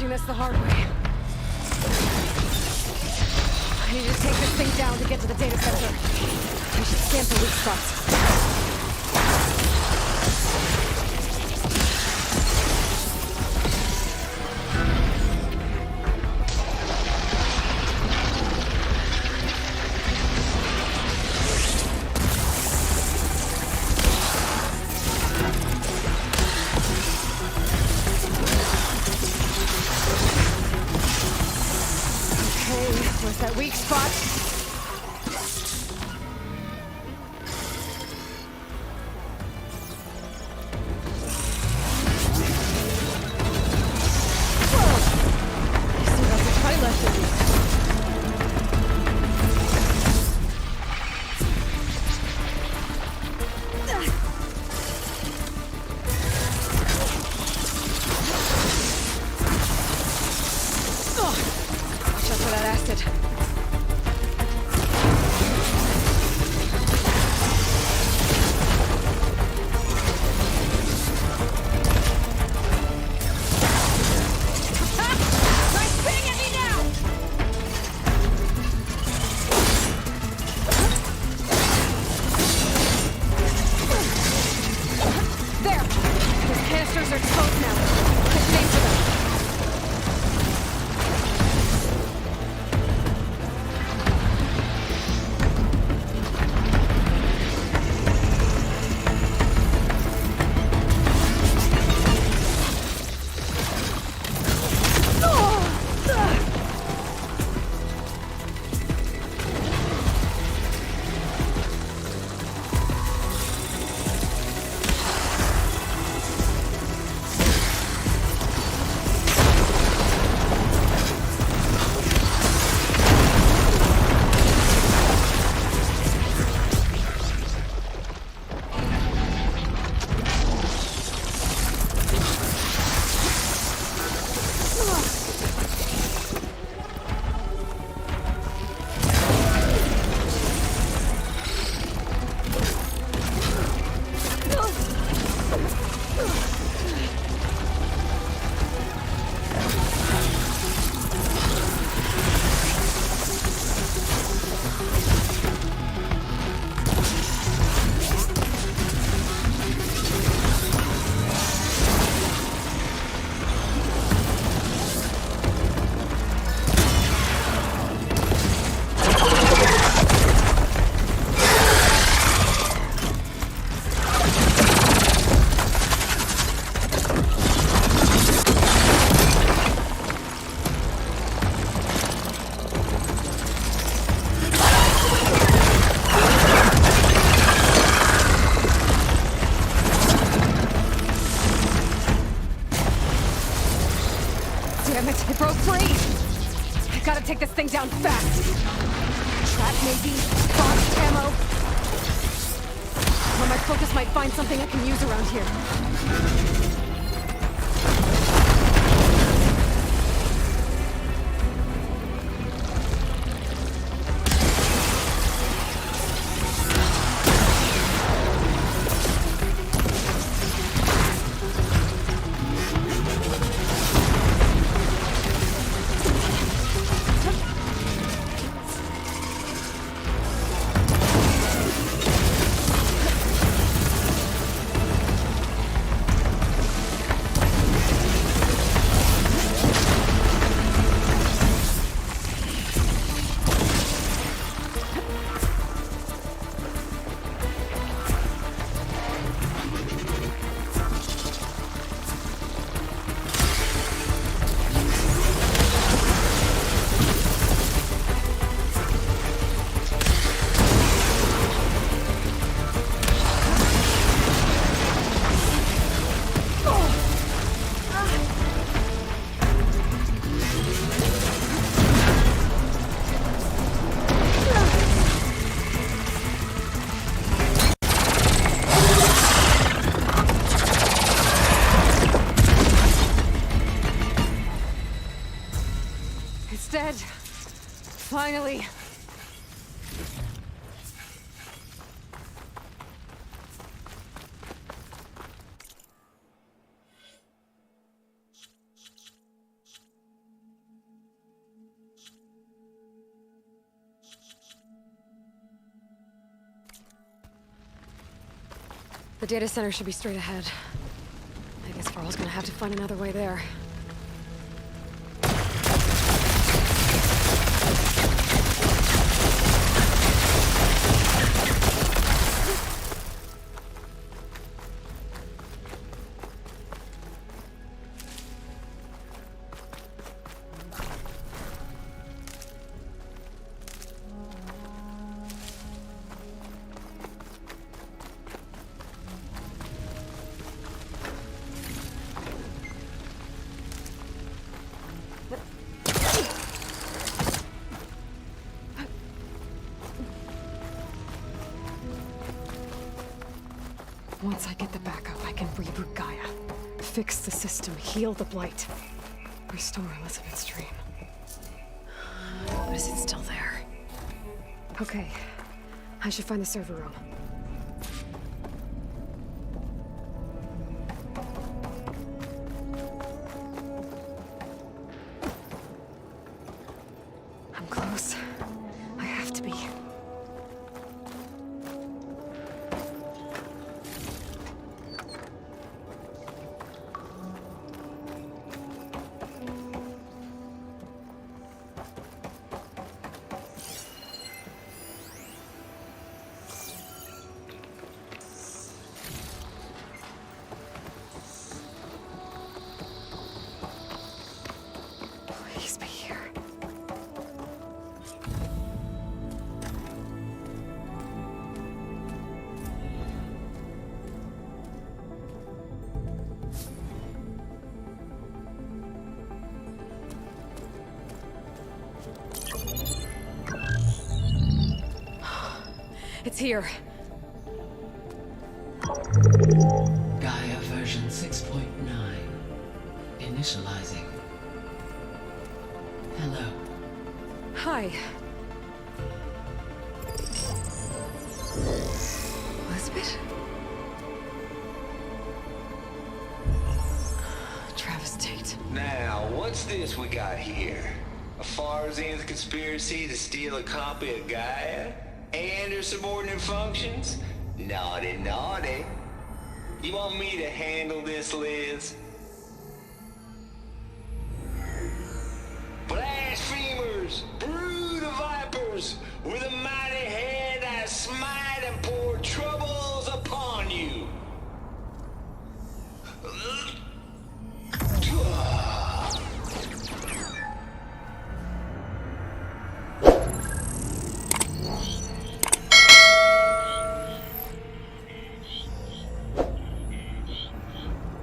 This the hard way. I need to take this thing down to get to the data center. I should scan for weak spots. Where's that weak spot? Still got the fight left in me. Watch out for that acid. Canisters are exposed now. Let's aim for them. this thing down fast. Trap maybe? Bombed ammo? Or my focus might find something I can use around here. It's dead. Finally. The data center should be straight ahead. I guess Varl's gonna have to find another way there. Once I get the backup, I can reboot Gaia. Fix the system, heal the Blight. Restore Elizabeth's dream. But is it still there? Okay. I should find the server room. I'm close. I have to be. Please be here. It's here. Gaia version 6.9. Initializing. Hello. Hi. Elizabeth? Travis Tate. Now, what's this we got here? A Farzian's conspiracy to steal a copy of Gaia? And her subordinate functions? Naughty, naughty. You want me to handle this, Liz? Blasphemers! Brood of vipers! With a mighty hand I smite and pour troubles upon you!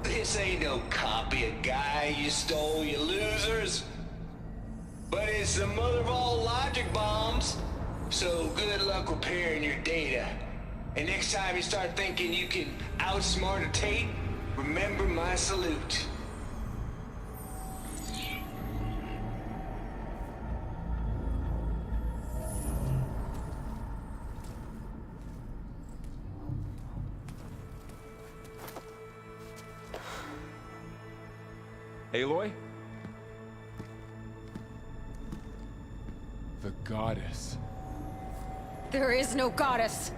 This ain't no copy of Gaia you stole, you losers. But It's the mother of all logic bombs. So good luck repairing your data. And next time you start thinking you can outsmart a Tate, remember my salute. Aloy? The goddess. There is no goddess!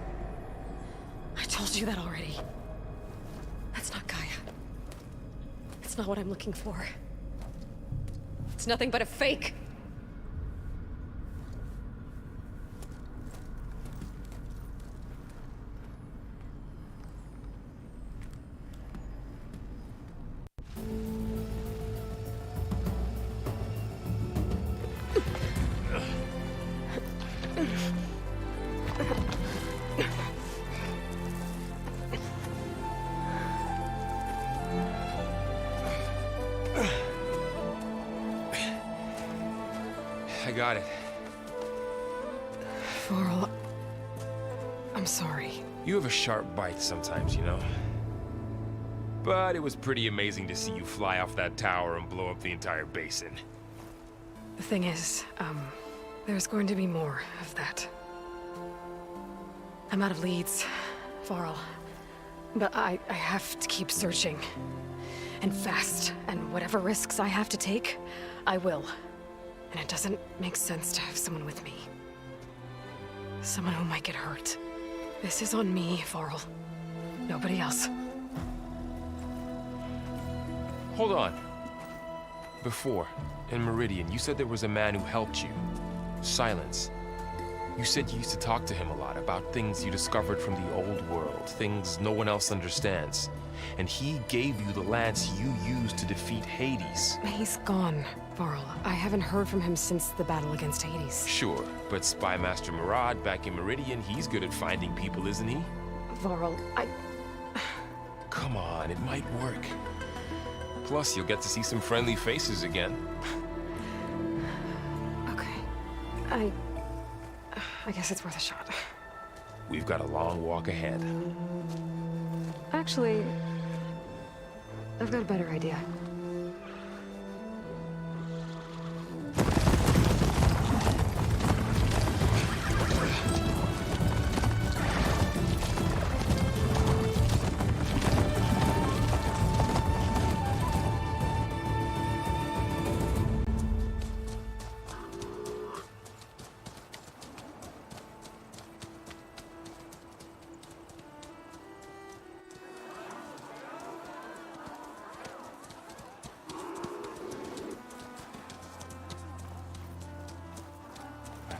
I told you that already. That's not Gaia. It's not what I'm looking for. It's nothing but a fake. I got it. Varl, I'm sorry. You have a sharp bite sometimes, you know? But it was pretty amazing to see you fly off that tower and blow up the entire basin. The thing is, there's going to be more of that. I'm out of leads, Varl. But I have to keep searching. And fast. And whatever risks I have to take, I will. And it doesn't make sense to have someone with me. Someone who might get hurt. This is on me, Varl. Nobody else. Hold on. Before, in Meridian, you said there was a man who helped you. Silence. You said you used to talk to him a lot about things you discovered from the old world, things no one else understands. And he gave you the lance you used to defeat Hades. He's gone, Varl. I haven't heard from him since the battle against Hades. Sure, but Spy Master Murad back in Meridian, he's good at finding people, isn't he? Varl, Come on, it might work. Plus, you'll get to see some friendly faces again. Okay. I guess it's worth a shot. We've got a long walk ahead. Actually, I've got a better idea.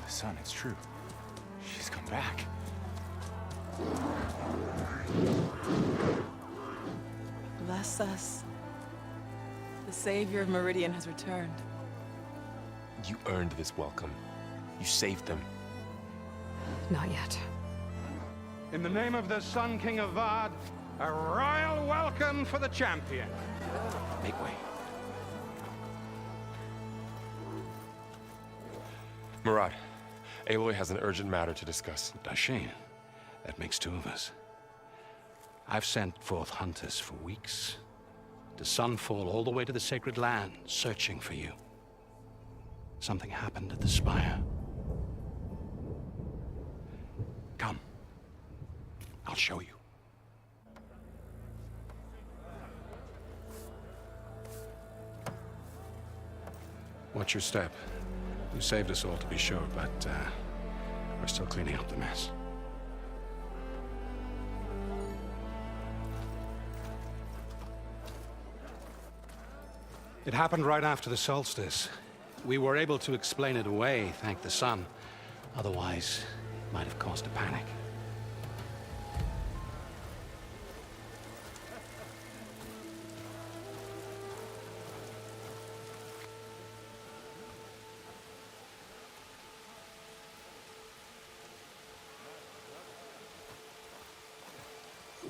Son, it's true. She's come back. Bless us. The Savior of Meridian has returned. You earned this welcome. You saved them. Not yet. In the name of the Sun King of Vard, a royal welcome for the champion. Make way. Murad, Aloy has an urgent matter to discuss. Dashane, that makes two of us. I've sent forth hunters for weeks, to Sunfall all the way to the Sacred Land, searching for you. Something happened at the Spire. Come. I'll show you. Watch your step. You saved us all, to be sure, but we're still cleaning up the mess. It happened right after the solstice. We were able to explain it away, thank the sun. Otherwise, it might have caused a panic.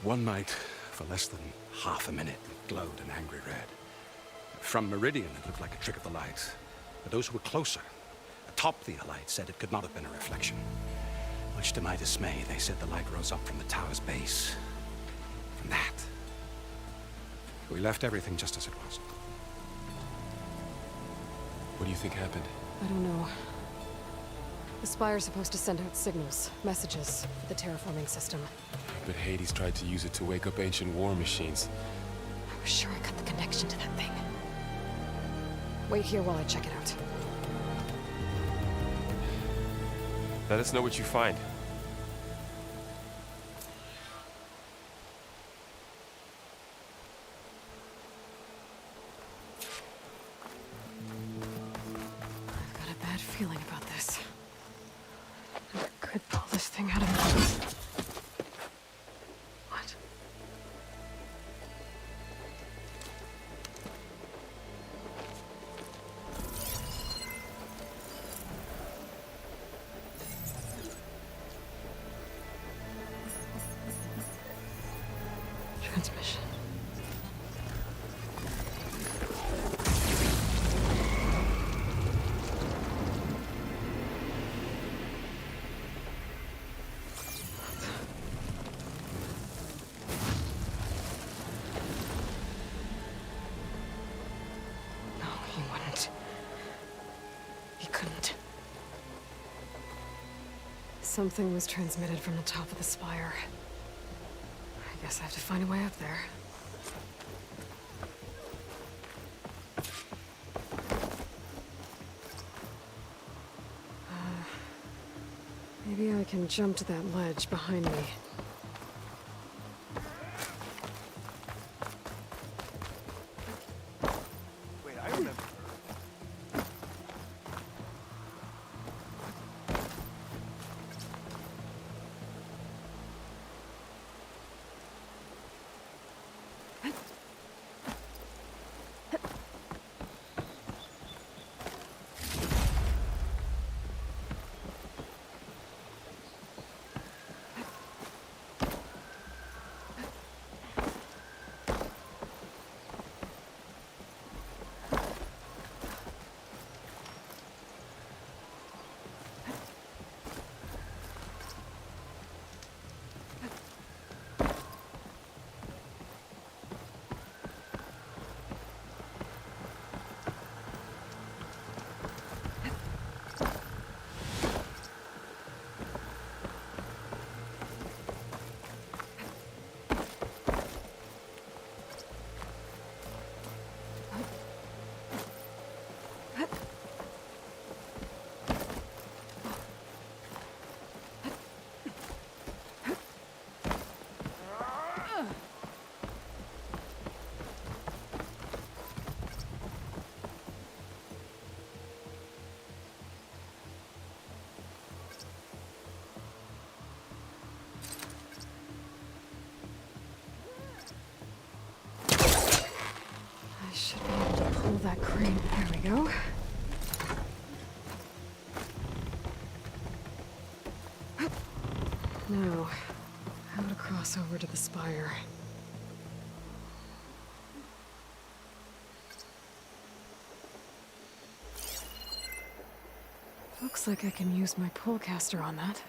One night, for less than half a minute, it glowed an angry red. From Meridian, it looked like a trick of the light. But those who were closer atop the Allied said it could not have been a reflection. Much to my dismay, they said the light rose up from the tower's base. From that. We left everything just as it was. What do you think happened? I don't know. The Spire's supposed to send out signals, messages, for the terraforming system. But Hades tried to use it to wake up ancient war machines. I was sure I cut the connection to that thing. Wait here while I check it out. Let us know what you find. I've got a bad feeling about this. I could pull this thing out of me. What? Transmission. No, he wouldn't. He couldn't. Something was transmitted from the top of the spire. I guess I have to find a way up there. Maybe I can jump to that ledge behind me. Wait, I remember. I should be able to pull that crane. There we go. Now, how to cross over to the spire. Looks like I can use my pullcaster on that.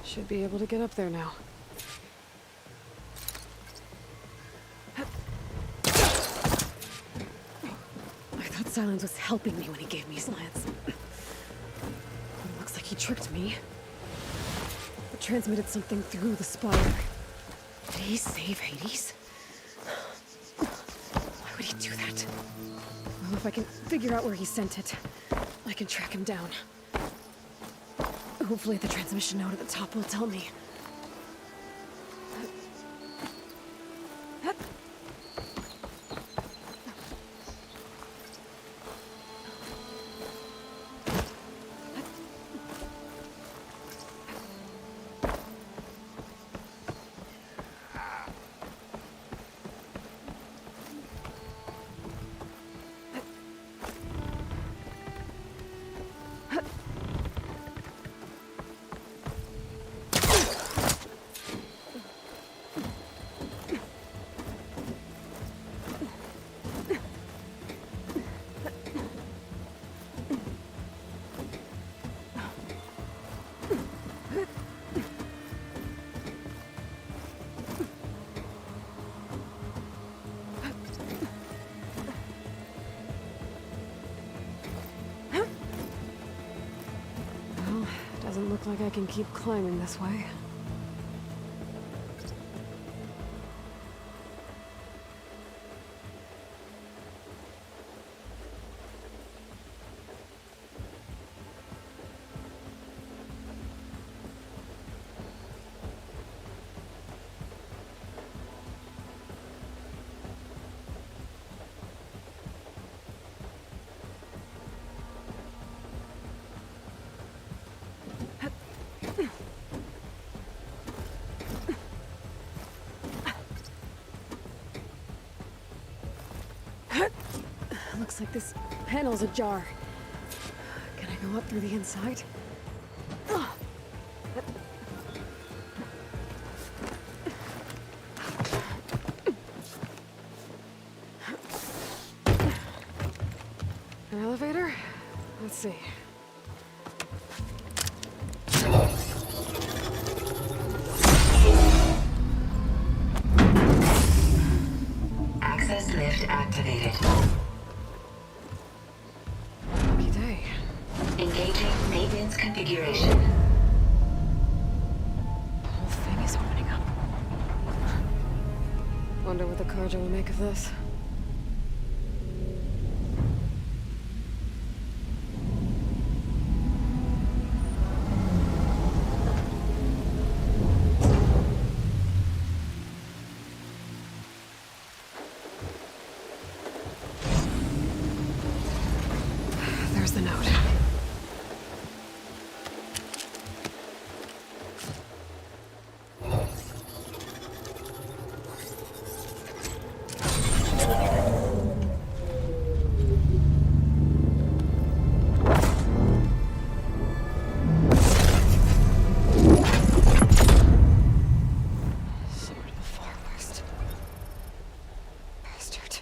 Should be able to get up there now. I thought Silence was helping me when he gave me his lance. Looks like he tricked me. But transmitted something through the spire. Did he save Hades? Why would he do that? Well, if I can figure out where he sent it, I can track him down. Hopefully the transmission node at the top will tell me. Doesn't look like I can keep climbing this way. Looks like this panel's ajar. Can I go up through the inside? An elevator? Let's see. Access lift activated. Lucky day. Engaging maintenance configuration. The whole thing is opening up. Wonder what the Carja will make of this. There's the note. Sword of the Far West. Bastard.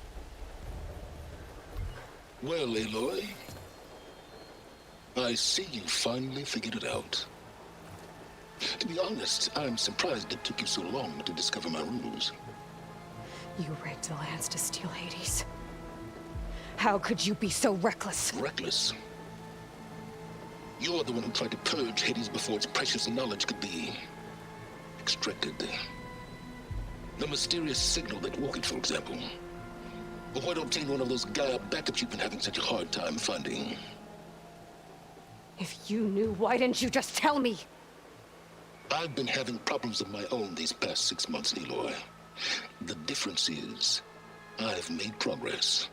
Well, Aloy, I see you finally figured it out. To be honest, I'm surprised it took you so long to discover my ruse. You raped the lands to steal Hades. How could you be so reckless? Reckless? You're the one who tried to purge Hades before its precious knowledge could be extracted. The mysterious signal that woke it, for example. Or why to obtain one of those Gaia backups you've been having such a hard time finding. If you knew, why didn't you just tell me? I've been having problems of my own these past 6 months, Aloy. The difference is, I've made progress.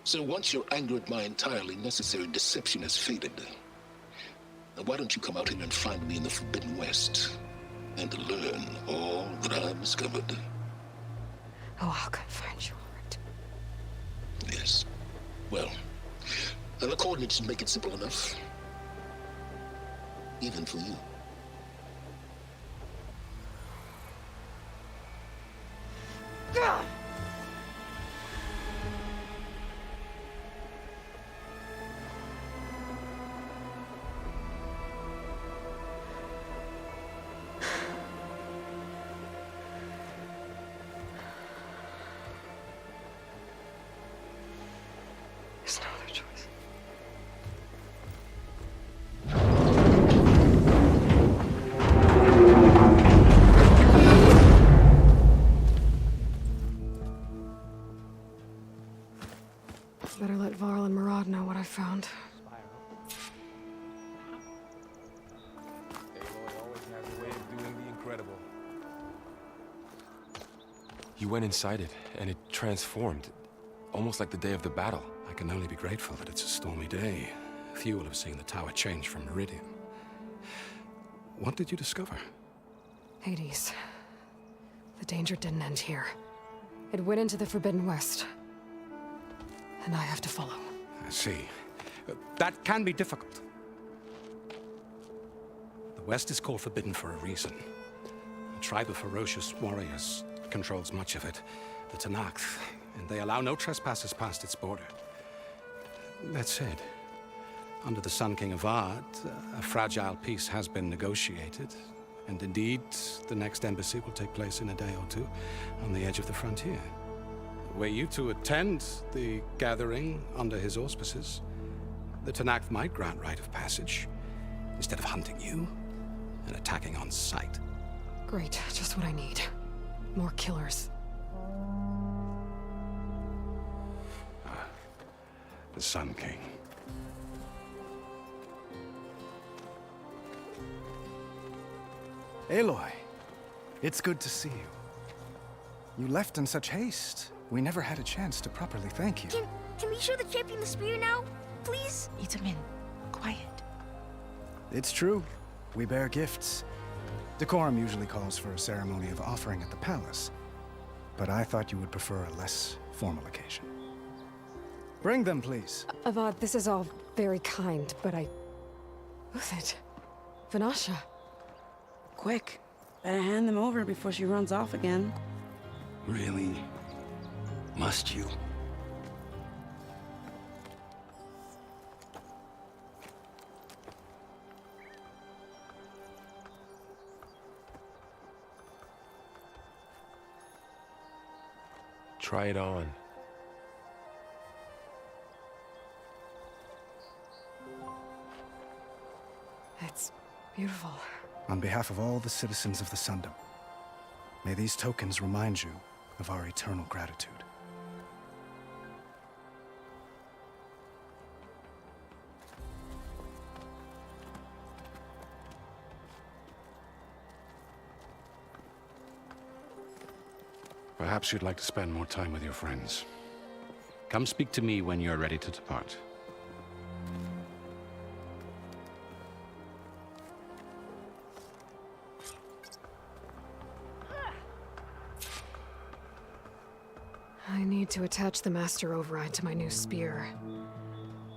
So once your anger at my entirely necessary deception has faded, why don't you come out here and find me in the Forbidden West, and learn all that I've discovered? Oh, I'll come find you, all right. Yes. Well, and the coordinates make it simple enough. Even for you. Gah! There's no other choice. Better let Varl and Murad know what I found. Aloy always has a way of doing the incredible. You went inside it, and it transformed. Almost like the day of the battle. I can only be grateful that it's a stormy day. Few will have seen the tower change from Meridian. What did you discover? Hades. The danger didn't end here. It went into the Forbidden West. And I have to follow. I see. That can be difficult. The West is called Forbidden for a reason. A tribe of ferocious warriors controls much of it, the Tenakth, and they allow no trespassers past its border. That said, under the Sun King Avad, a fragile peace has been negotiated, and indeed, the next embassy will take place in a day or two on the edge of the frontier. Were you to attend the gathering under his auspices, the Tenakth might grant right of passage. instead of hunting you and attacking on sight. Great, just what I need. More killers. The Sun King. Aloy, it's good to see you. You left in such haste. We never had a chance to properly thank you. Can we show the champion the spear now? Please? Itamen, quiet. It's true. We bear gifts. Decorum usually calls for a ceremony of offering at the palace, but I thought you would prefer a less formal occasion. Bring them, please. Avad, this is all very kind, but Who's it? Vanasha. Quick. Better hand them over before she runs off again. Really? Must you? Try it on. It's beautiful. On behalf of all the citizens of the Sundom, may these tokens remind you of our eternal gratitude. Perhaps you'd like to spend more time with your friends. Come speak to me when you're ready to depart. I need to attach the Master Override to my new spear.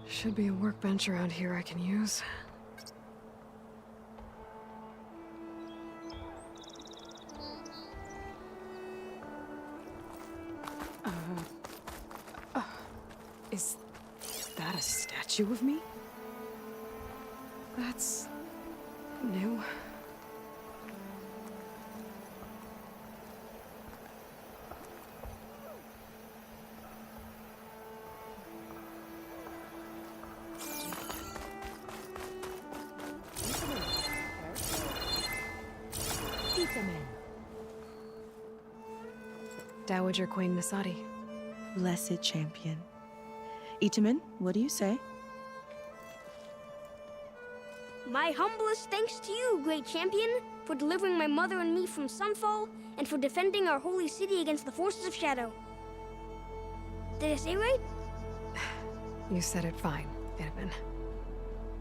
Should be a workbench around here I can use. Is that a statue of me? That's new. Dowager Queen Nasadi. Blessed champion. Itamen, what do you say? My humblest thanks to you, great champion, for delivering my mother and me from Sunfall, and for defending our holy city against the forces of Shadow. Did I say right? You said it fine, Itamen.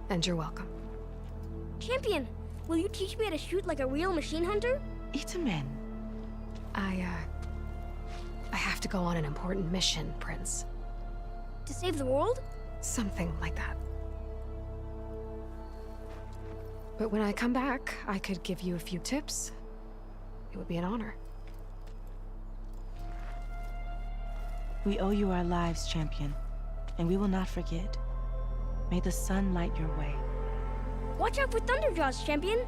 And you're welcome. Champion, will you teach me how to shoot like a real machine hunter? Itamen. I have to go on an important mission, Prince. To save the world? Something like that. But when I come back, I could give you a few tips. It would be an honor. We owe you our lives, champion, and we will not forget. May the sun light your way. Watch out for Thunderjaws, champion!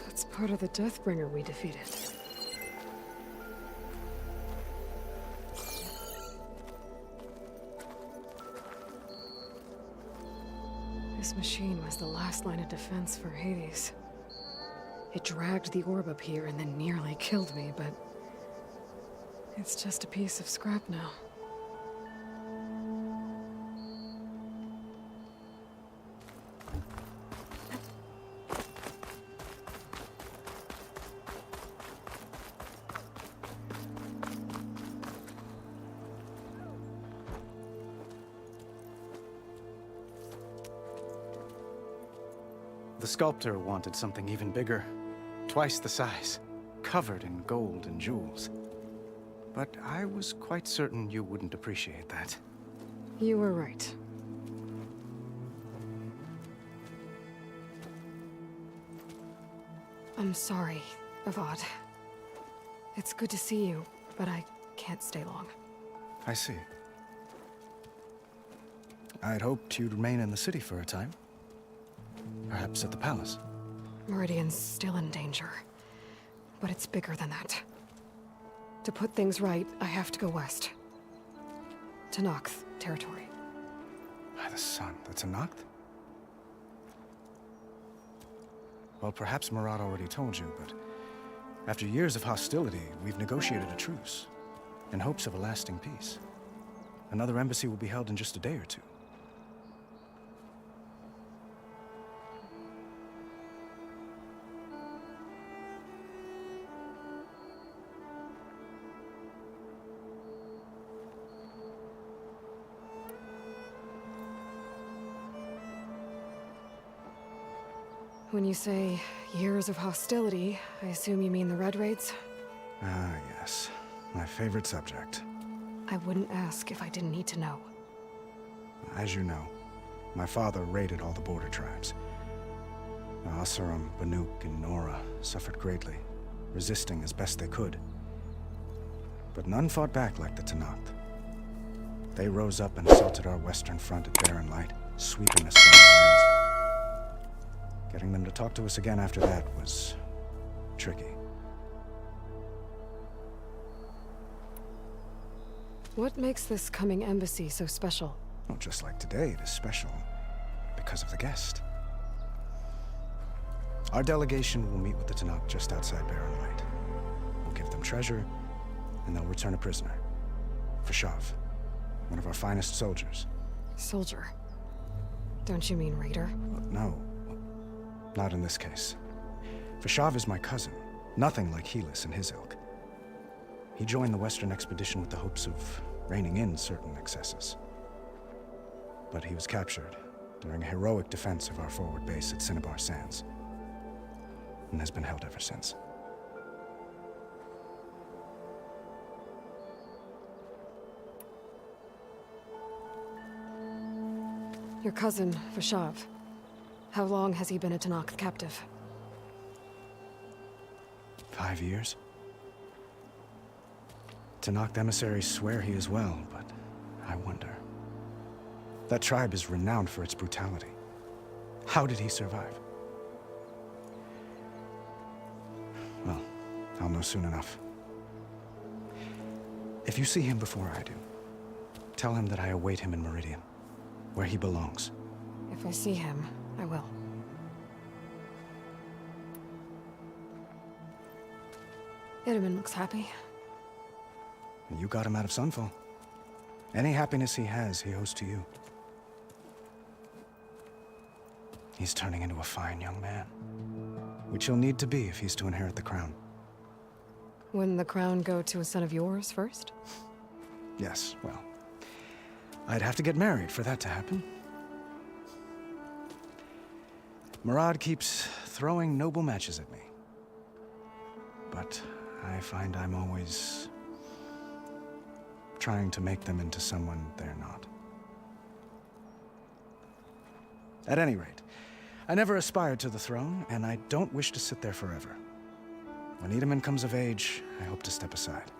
That's part of the Deathbringer we defeated. This machine was the last line of defense for Hades. It dragged the orb up here and then nearly killed me, but it's just a piece of scrap now. The sculptor wanted something even bigger, twice the size, covered in gold and jewels. But I was quite certain you wouldn't appreciate that. You were right. I'm sorry, Avad. It's good to see you, but I can't stay long. I see. I'd hoped you'd remain in the city for a time. Perhaps at the palace. Meridian's still in danger. but it's bigger than that. To put things right, I have to go west. To Nox territory. By the sun, that's a Noct? Well, perhaps Murad already told you, but after years of hostility, we've negotiated a truce in hopes of a lasting peace. Another embassy will be held in just a day or two. When you say years of hostility, I assume you mean the Red Raids? Ah, yes. My favorite subject. I wouldn't ask if I didn't need to know. As you know, my father raided all the border tribes. The Oseram, Banuk, and Nora suffered greatly, resisting as best they could. But none fought back like the Tenakth. They rose up and assaulted our western front at Barren Light, sweeping us from the lands. Getting them to talk to us again after that was tricky. What makes this coming embassy so special? Well, just like today, it is special because of the guest. Our delegation will meet with the Tenakth just outside Barren Light. We'll give them treasure, and they'll return a prisoner. Fashav, one of our finest soldiers. Soldier? Don't you mean raider? No. Not in this case. Fashav is my cousin, nothing like Helis and his ilk. He joined the Western expedition with the hopes of reining in certain excesses. But he was captured during a heroic defense of our forward base at Cinnabar Sands, and has been held ever since. Your cousin, Fashav. How long has he been a Tenakth captive? 5 years. Tenakth emissaries swear he is well, but I wonder. That tribe is renowned for its brutality. How did he survive? Well, I'll know soon enough. If you see him before I do, tell him that I await him in Meridian, where he belongs. If I see him, I will. Itamen looks happy. You got him out of Sunfall. Any happiness he has, he owes to you. He's turning into a fine young man, which he'll need to be if he's to inherit the crown. Wouldn't the crown go to a son of yours first? Yes, well, I'd have to get married for that to happen. Murad keeps throwing noble matches at me. But I find I'm always trying to make them into someone they're not. At any rate, I never aspired to the throne, and I don't wish to sit there forever. When Itamen comes of age, I hope to step aside.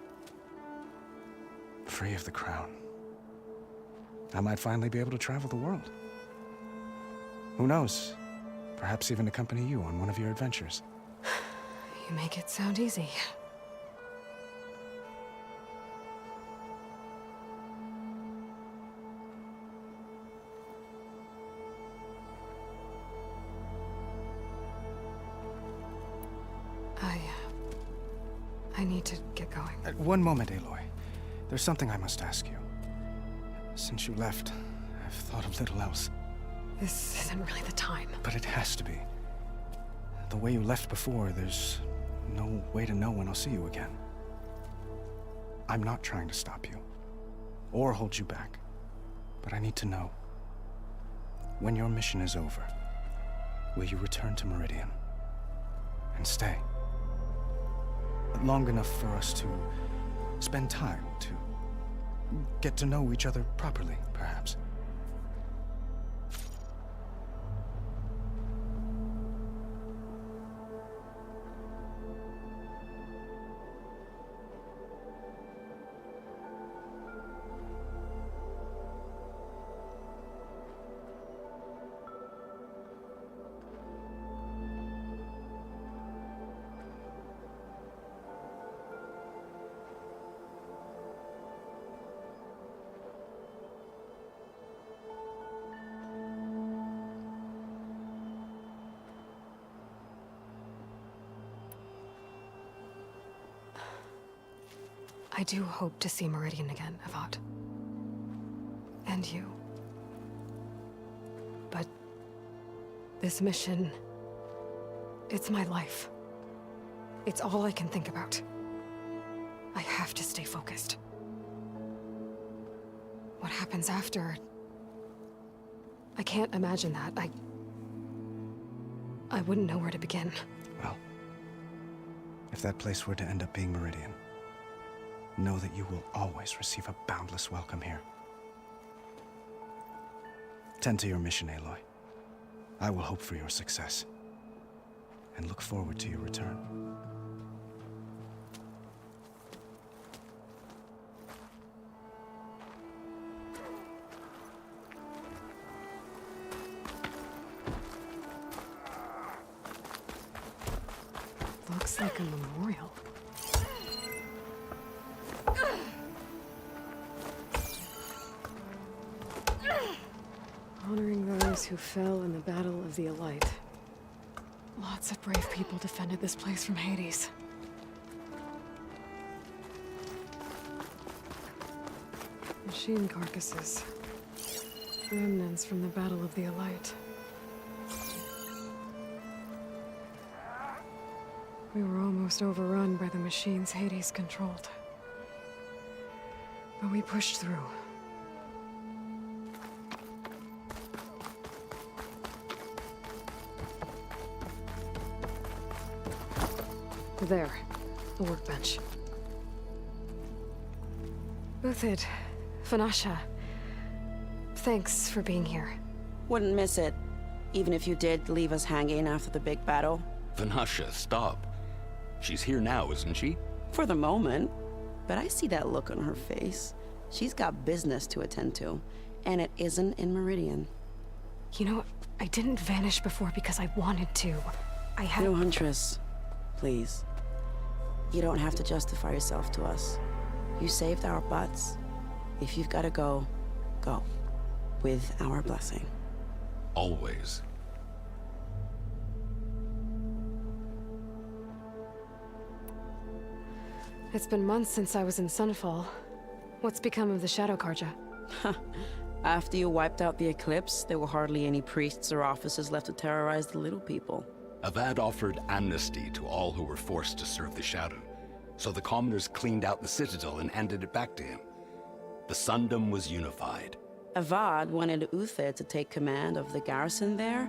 Free of the crown. I might finally be able to travel the world. Who knows? Perhaps even accompany you on one of your adventures. You make it sound easy. I need to get going. One moment, Aloy. There's something I must ask you. Since you left, I've thought of little else. This isn't really the time. But it has to be. The way you left before, there's no way to know when I'll see you again. I'm not trying to stop you, or hold you back. But I need to know. When your mission is over, will you return to Meridian? And stay? Long enough for us to spend time, to get to know each other properly, perhaps. I do hope to see Meridian again, Avad. And you. But this mission, it's my life. It's all I can think about. I have to stay focused. What happens after? I can't imagine that. I wouldn't know where to begin. Well, if that place were to end up being Meridian, know that you will always receive a boundless welcome here. Tend to your mission, Aloy. I will hope for your success, and look forward to your return. Looks like a memorial. Honoring those who fell in the Battle of the Elite. Lots of brave people defended this place from Hades. Machine carcasses. Remnants from the Battle of the Elite. We were almost overrun by the machines Hades controlled. But we pushed through. There, the workbench. Uthid, Vanasha, thanks for being here. Wouldn't miss it, even if you did leave us hanging after the big battle. Vanasha, stop. She's here now, isn't she? For the moment. But I see that look on her face. She's got business to attend to, and it isn't in Meridian. You know, I didn't vanish before because I wanted to. I had... No, Huntress. Please. You don't have to justify yourself to us. You saved our butts. If you've got to go, go. With our blessing. Always. It's been months since I was in Sunfall. What's become of the Shadow Carja? After you wiped out the Eclipse, there were hardly any priests or officers left to terrorize the little people. Avad offered amnesty to all who were forced to serve the Shadow, so the commoners cleaned out the Citadel and handed it back to him. The Sundom was unified. Avad wanted Uthid to take command of the garrison there,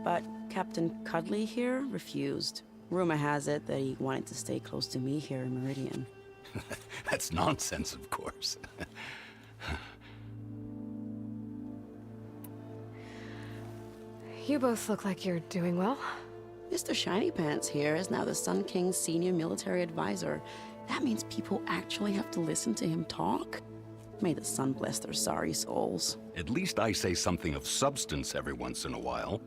but Captain Cudley here refused. Rumor has it that he wanted to stay close to me here in Meridian. That's nonsense, of course. You both look like you're doing well. Mr. Shiny Pants here is now the Sun King's senior military advisor. That means people actually have to listen to him talk? May the sun bless their sorry souls. At least I say something of substance every once in a while.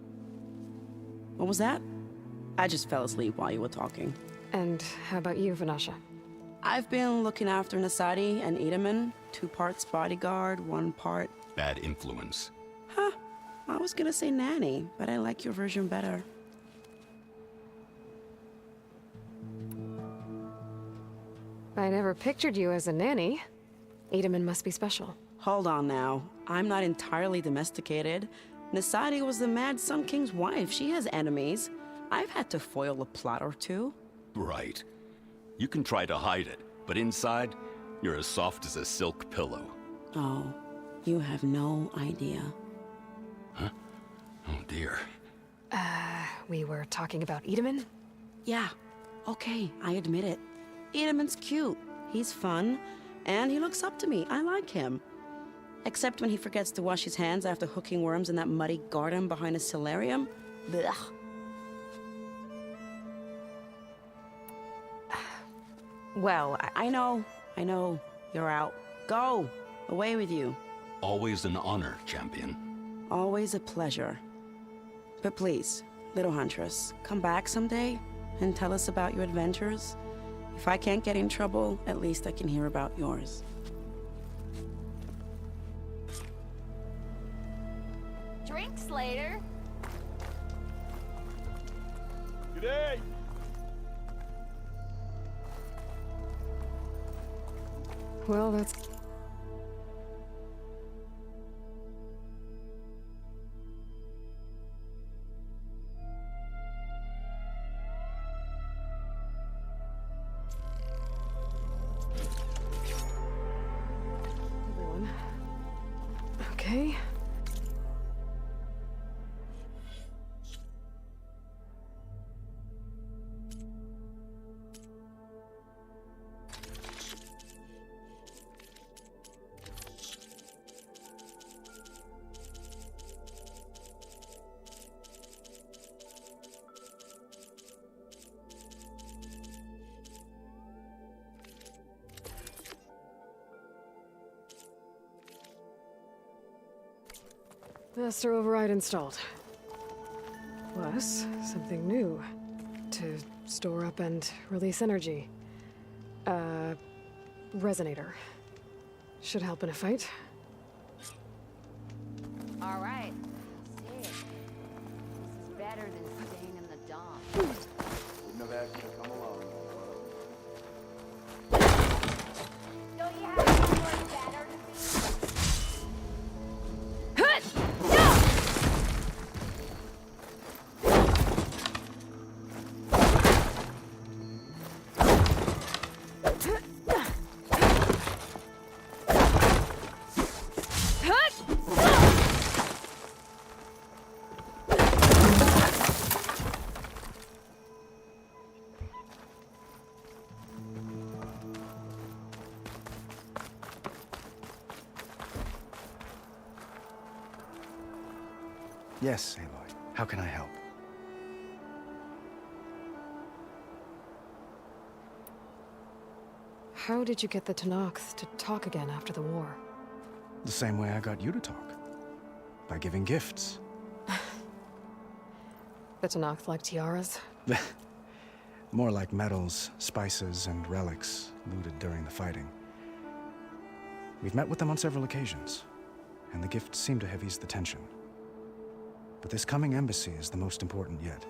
What was that? I just fell asleep while you were talking. And how about you, Vanasha? I've been looking after Nasadi and Edaman. 2 parts bodyguard, 1 part... Bad influence. Huh. I was gonna say nanny, but I like your version better. I never pictured you as a nanny. Edaman must be special. Hold on now. I'm not entirely domesticated. Nasadi was the Mad Sun King's wife. She has enemies. I've had to foil a plot or 2. Right. You can try to hide it, but inside, you're as soft as a silk pillow. Oh, you have no idea. Huh? Oh dear. We were talking about Edaman? Yeah. Okay, I admit it. Edaman's cute. He's fun. And he looks up to me. I like him. Except when he forgets to wash his hands after hooking worms in that muddy garden behind a solarium. Blech. Well, I know. You're out. Go! Away with you. Always an honor, champion. Always a pleasure. But please, little Huntress, come back someday and tell us about your adventures. If I can't get in trouble, at least I can hear about yours. Drinks later. G'day! Well, that's... Everyone. Okay. Master override installed. Plus, something new. To store up and release energy. Resonator. Should help in a fight. All right. See it. This is better than staying in the dawn. Wouldn't have asked you to come along. Don't you have someone better to be? Yes, Aloy. How can I help? How did you get the Tenakth to talk again after the war? The same way I got you to talk. By giving gifts. The Tenakth like tiaras? More like metals, spices, and relics looted during the fighting. We've met with them on several occasions, and the gifts seem to have eased the tension. But this coming embassy is the most important yet.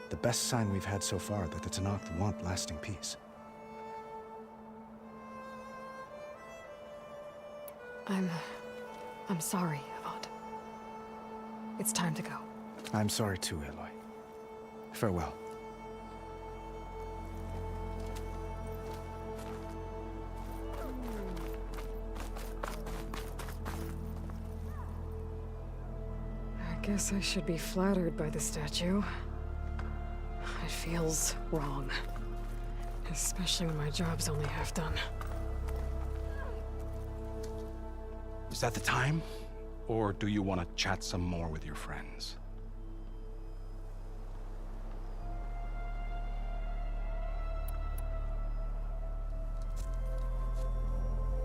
The best sign we've had so far that the Tenakth want lasting peace. I'm sorry, Avad. It's time to go. I'm sorry too, Aloy. Farewell. I guess I should be flattered by the statue. It feels wrong. Especially when my job's only half done. Is that the time? Or do you want to chat some more with your friends?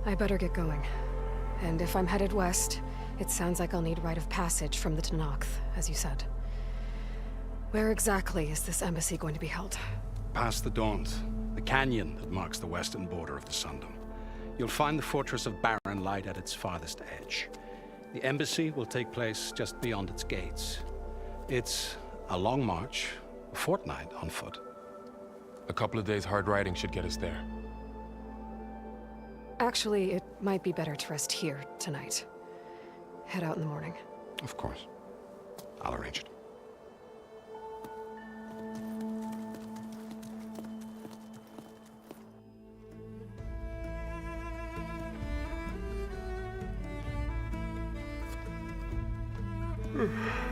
I better get going. And if I'm headed west, it sounds like I'll need rite of passage from the Tenakth, as you said. Where exactly is this embassy going to be held? Past the Daunt, the canyon that marks the western border of the Sundom. You'll find the fortress of Barren Light at its farthest edge. The embassy will take place just beyond its gates. It's a long march, a fortnight on foot. A couple of days hard riding should get us there. Actually, it might be better to rest here tonight. Head out in the morning. Of course. I'll arrange it. Hmm.